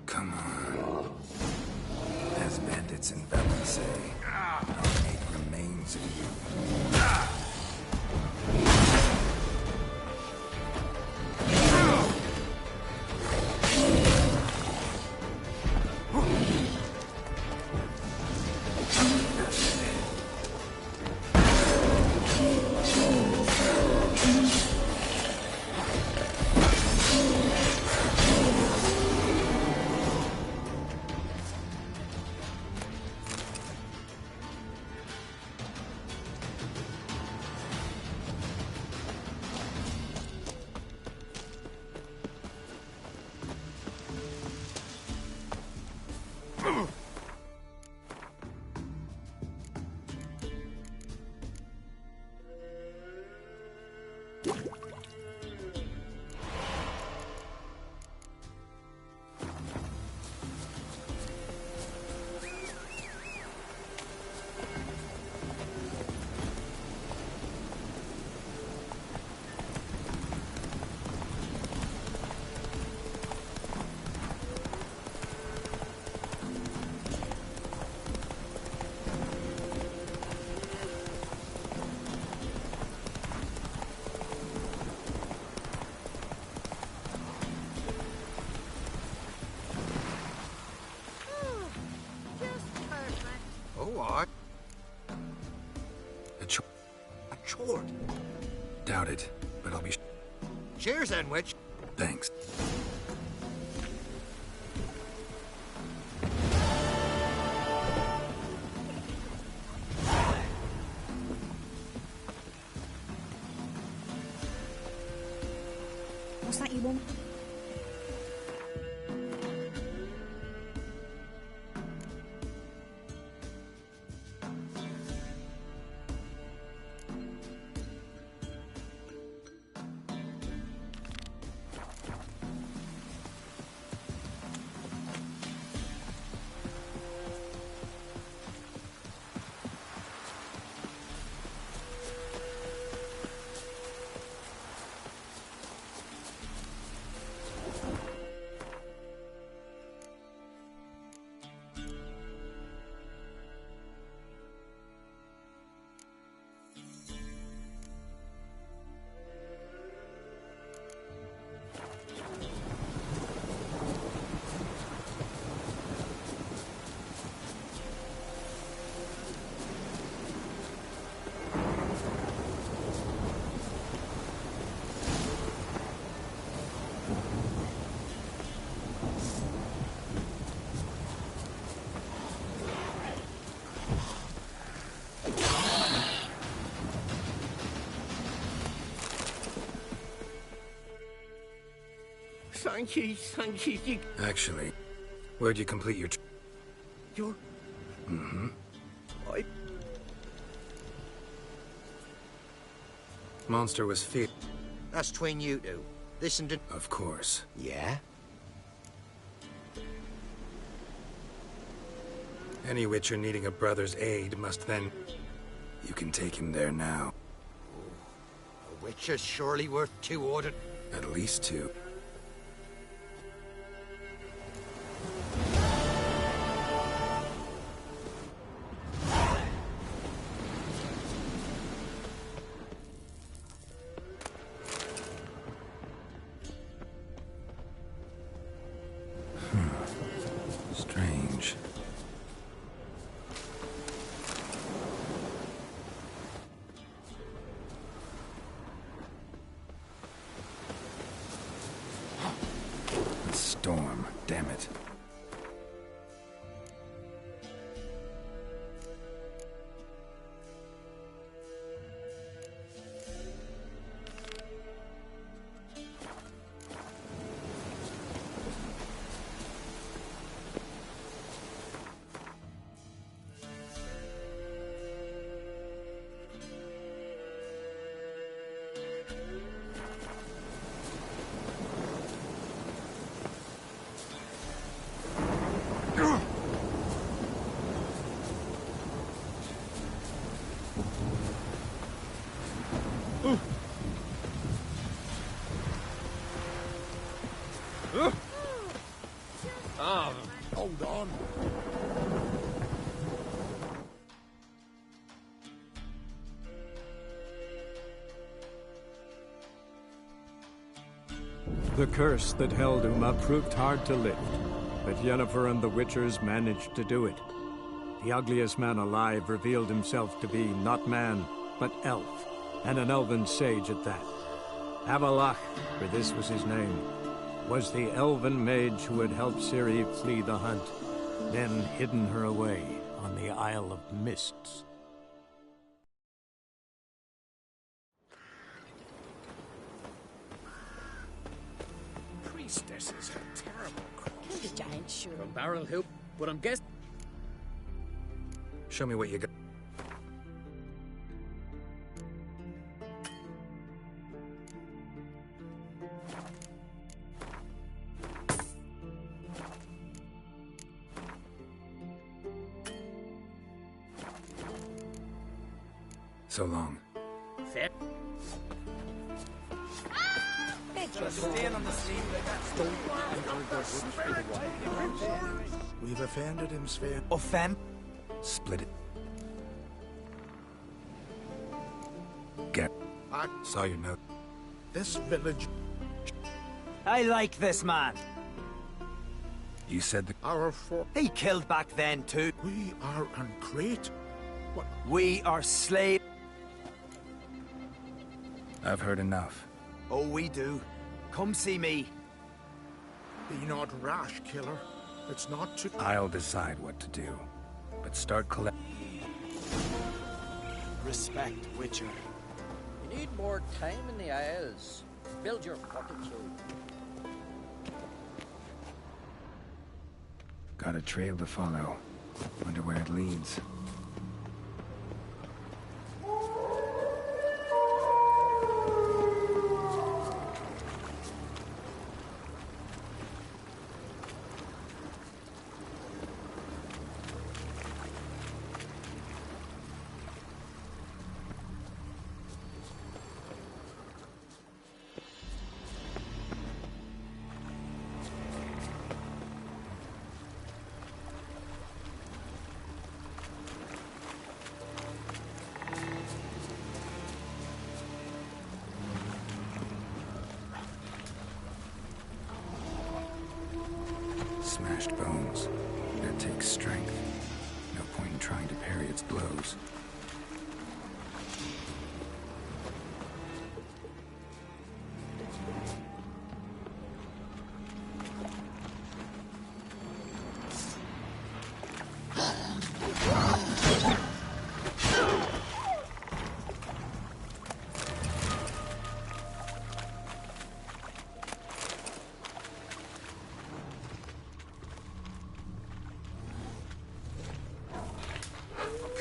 Come on. As bandits in Valencia, short. Doubt it, but I'll be... Cheers, then, witch. Thanks. What's that you want? Thank you. Actually, where'd you complete your... You're... Mm-hmm. I... Monster was feared. That's between you two. Listen to... Of course. Yeah? Any Witcher needing a brother's aid must then... You can take him there now. A Witcher's surely worth 2 ordered... At least 2. Strange. A storm, damn it. Hold on. The curse that held Uma proved hard to lift, but Yennefer and the Witchers managed to do it. The ugliest man alive revealed himself to be not man, but elf, and an elven sage at that. Avallac'h, for this was his name, was the elven mage who had helped Ciri flee the hunt, then hidden her away on the Isle of Mists. Priestesses are terrible crops. Killed a giant, sure. From Barrel Hill, but I'm guessing... Show me what you got. So long. Fair. We've offended him, Sven. Offend? Split it. Get. I saw your note. This village... I like this man. You said the... Our for... He killed back then too. We are on Crete. What? We are slaves. I've heard enough. Oh, we do. Come see me. Be not rash, killer. It's not too... I'll decide what to do. But start collect... Respect, Witcher. You need more time in the Isles. Build your fortitude. Got a trail to follow. Wonder where it leads. Smashed bones. That takes strength. No point in trying to parry its blows.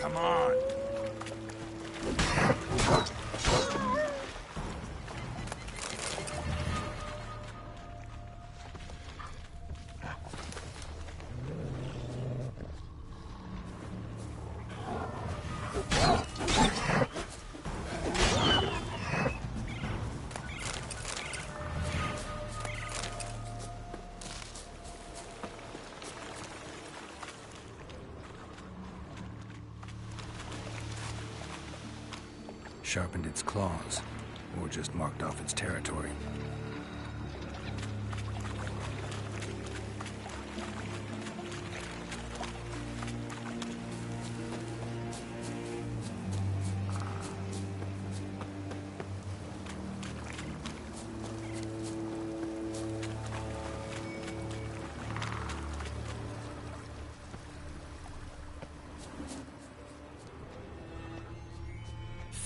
Come on. Sharpened its claws, or just marked off its territory.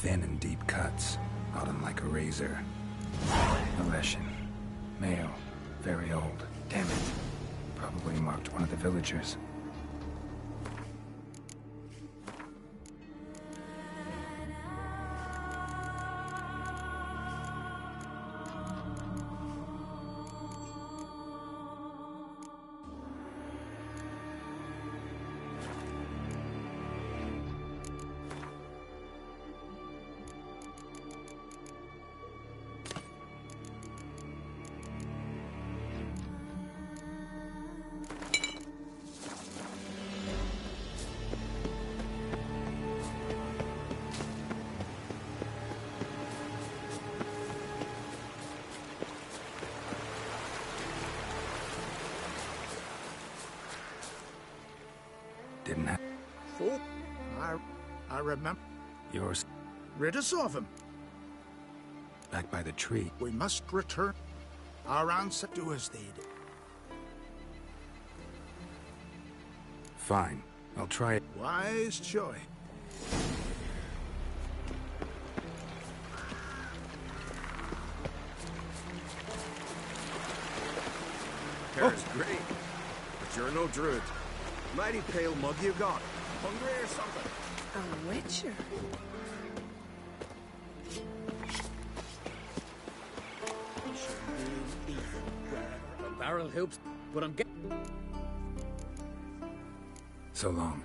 Thin and deep cuts, got him like a razor. Alessian. Male. Very old. Damn it. Probably marked one of the villagers. Didn't have... Oh, I remember. Yours. Rid us of him. Back by the tree. We must return. Our ancestors do as they did. Fine. I'll try it. Wise choice. Carrot's great, but you're no druid. Mighty pale mug you got. Hungry or something? A witcher. The barrel helps, but I'm getting... So long.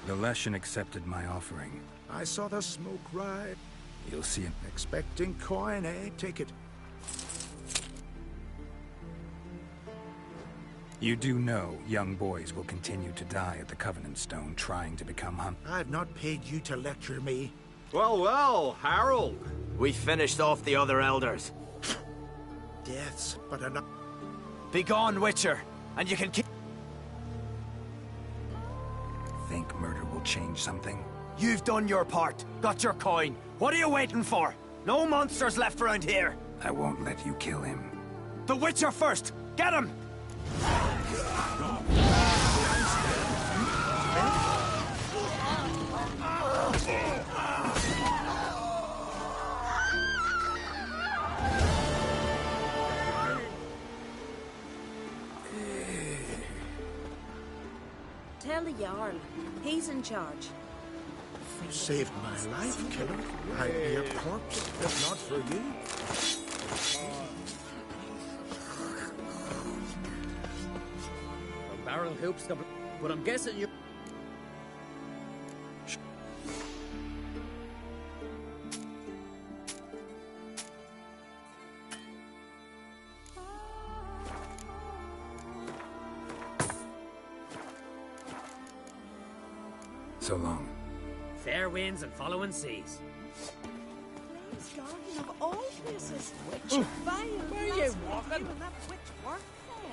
The Leshen accepted my offering. I saw the smoke ride. You'll see it. Expecting coin, eh? Take it. You do know young boys will continue to die at the Covenant Stone trying to become hunters. I've not paid you to lecture me. Well, well, Harold. We finished off the other elders. Deaths, but enough. Be gone, Witcher, and you can keep... Think murder will change something? You've done your part. Got your coin. What are you waiting for? No monsters left around here. I won't let you kill him. The Witcher first! Get him! Tell the Jarl. He's in charge. You saved my life, killer. I'd be a corpse if not for you. A barrel helps the... But I'm guessing you... So long. Fair winds and following seas. Guardian of all places. Witch Vale. Where are you walking? You and that witch work for.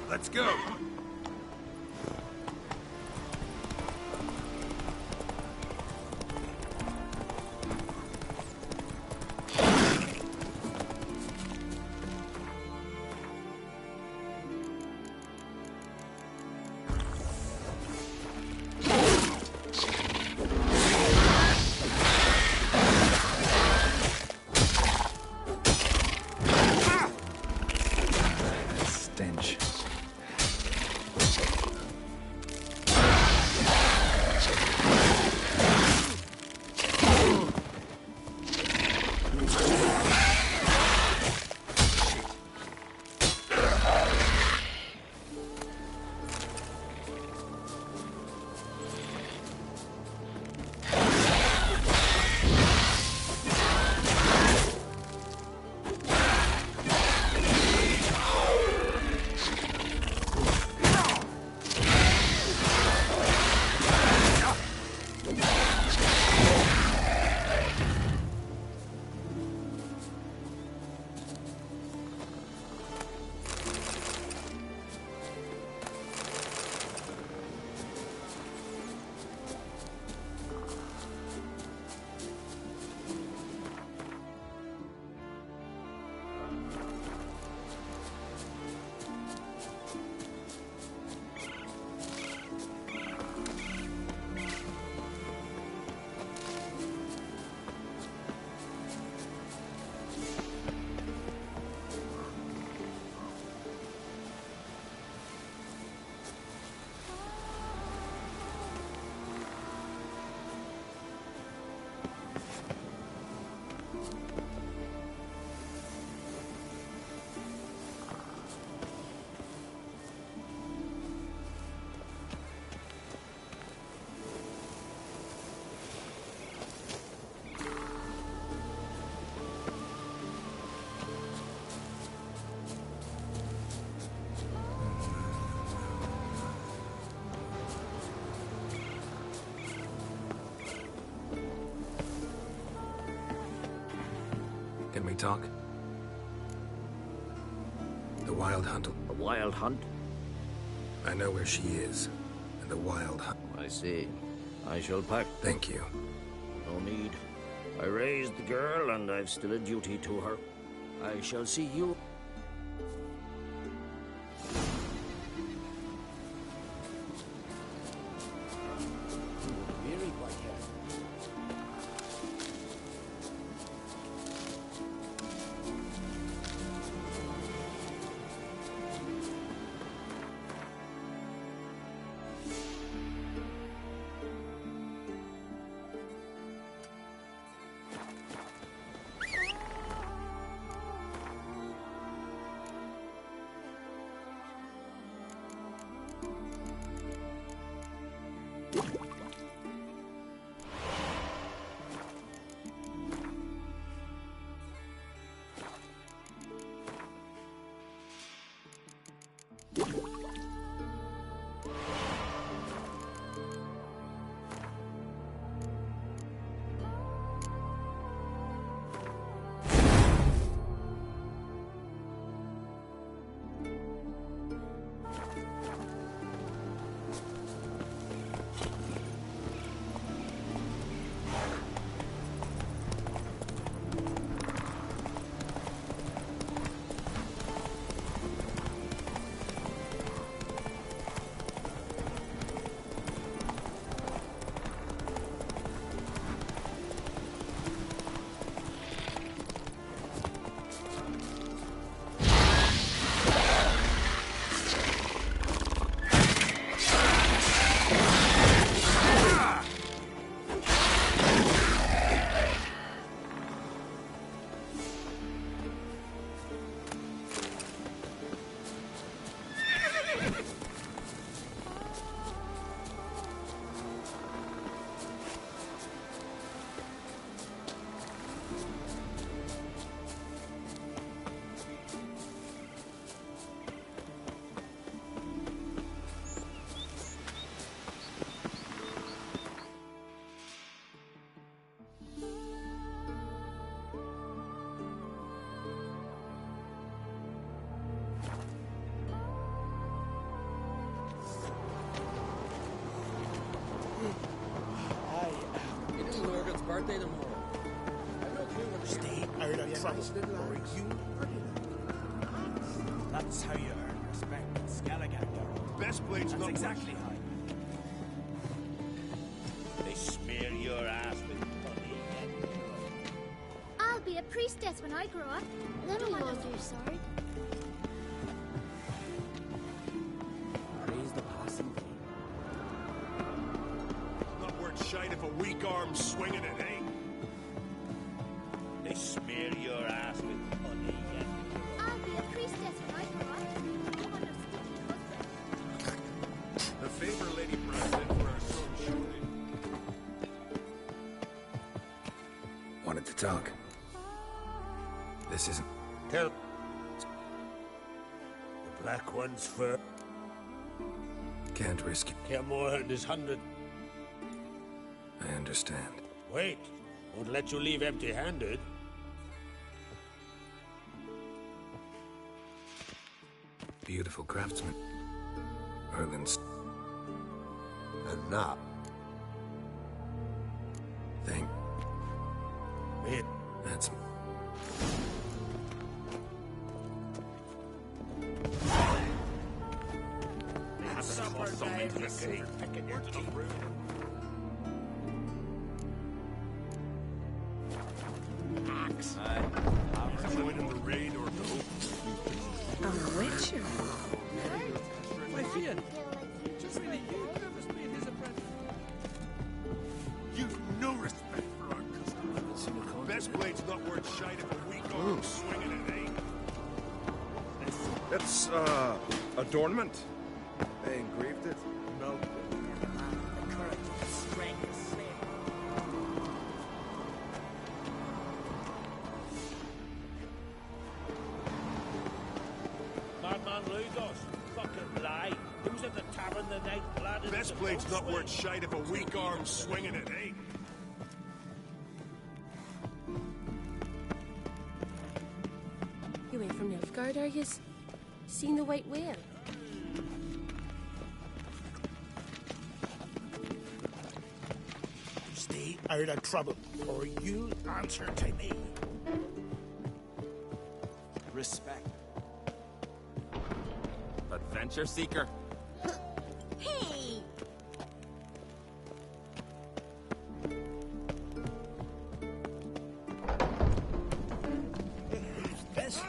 Let's go. Stench. Can we talk? The Wild Hunt. A Wild Hunt? I know where she is. And the Wild Hunt. I see. I shall pack. Thank you. No need. I raised the girl, and I've still a duty to her. I shall see you. Very quiet here. It is Morgan's birthday tomorrow. I've no clue where to Stay out of trouble, or you are in. That's how you earn respect in Skelligan, Geralt. Best blade's That's not exactly how. They smear your ass with honey and I'll be a priestess when I grow up. Little one will do, sorry. Raise the passing fee. Not worth shite if a weak arm's swinging it, eh? they smear your ass with honey and I'll be a priestess when I grow up. Little one will stick husband. The favor Lady Brad did for our son, surely. Wanted to talk. This isn't... Tell. The Black One's fur. Can't risk it. Kaer and his 100. I understand. Wait. Won't let you leave empty-handed. Beautiful craftsman. Erlin's... And now. Thank... Wait. That's... Axe. Join in the raid or no? A witcher. My Fian. You've no respect for our custom. Best blade's not worth shite if a weak arm's swinging it, eh? It's, adornment. They engraved it. No. Madman Lugos. Fucking lie. Who's at the tavern the night blood? Best blade's not worth shite if a weak arm's swinging it, eh? You ain't from Nilfgaard, are yous? Seen the White Whale? Stay out of trouble, or you answer to me. Respect. Adventure seeker. Hey! This?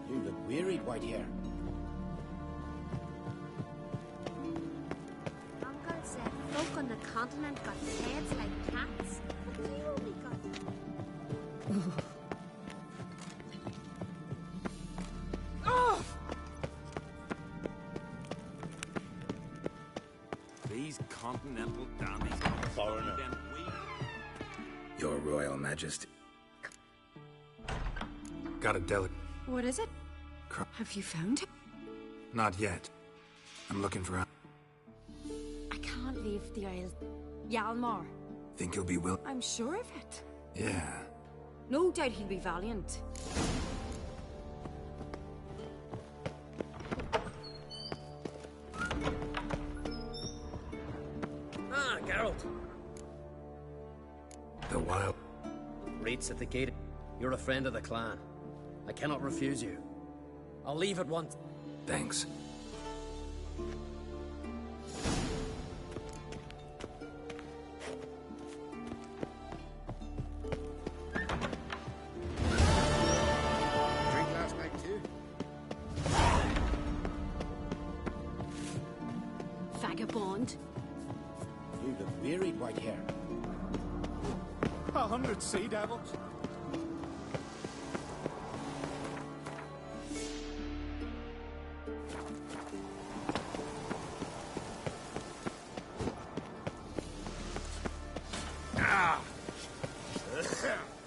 You look wearied, Whitehair. Uncle said folk on the continent got heads like cats. But we only got... These continental dandies Foreigner. Your Royal Majesty. Got a delicate... What is it? Have you found him? Not yet. I'm looking for a... I can't leave the Isle. Yalmar. Think you'll be will... I'm sure of it. Yeah. No doubt he'll be valiant. Ah, Geralt. The wild... Rates at the gate. You're a friend of the clan. I cannot refuse you. I'll leave at once. Thanks. Drink last night too? Vagabond. You look wearied, Whitehair. 100 sea devils.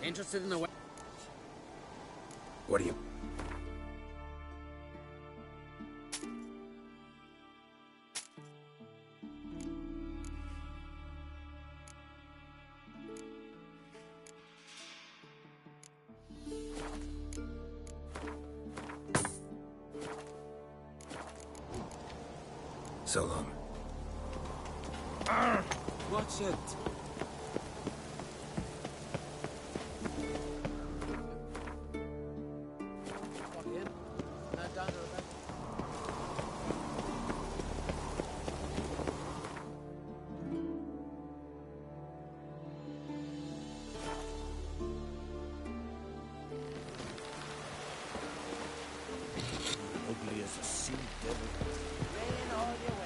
Interested in the... What do you... So long. Watch it. Ugly as a sea devil. Rain all your way.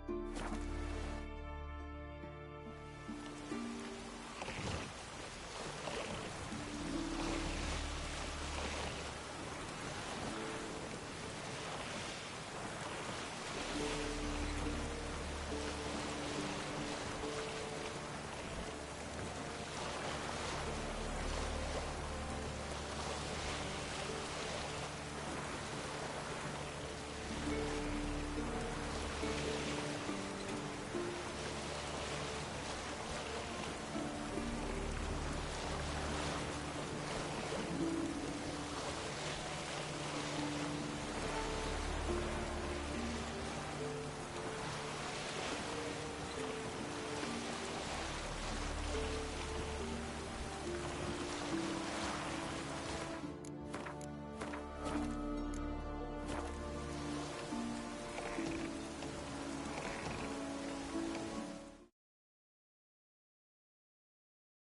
Thank you.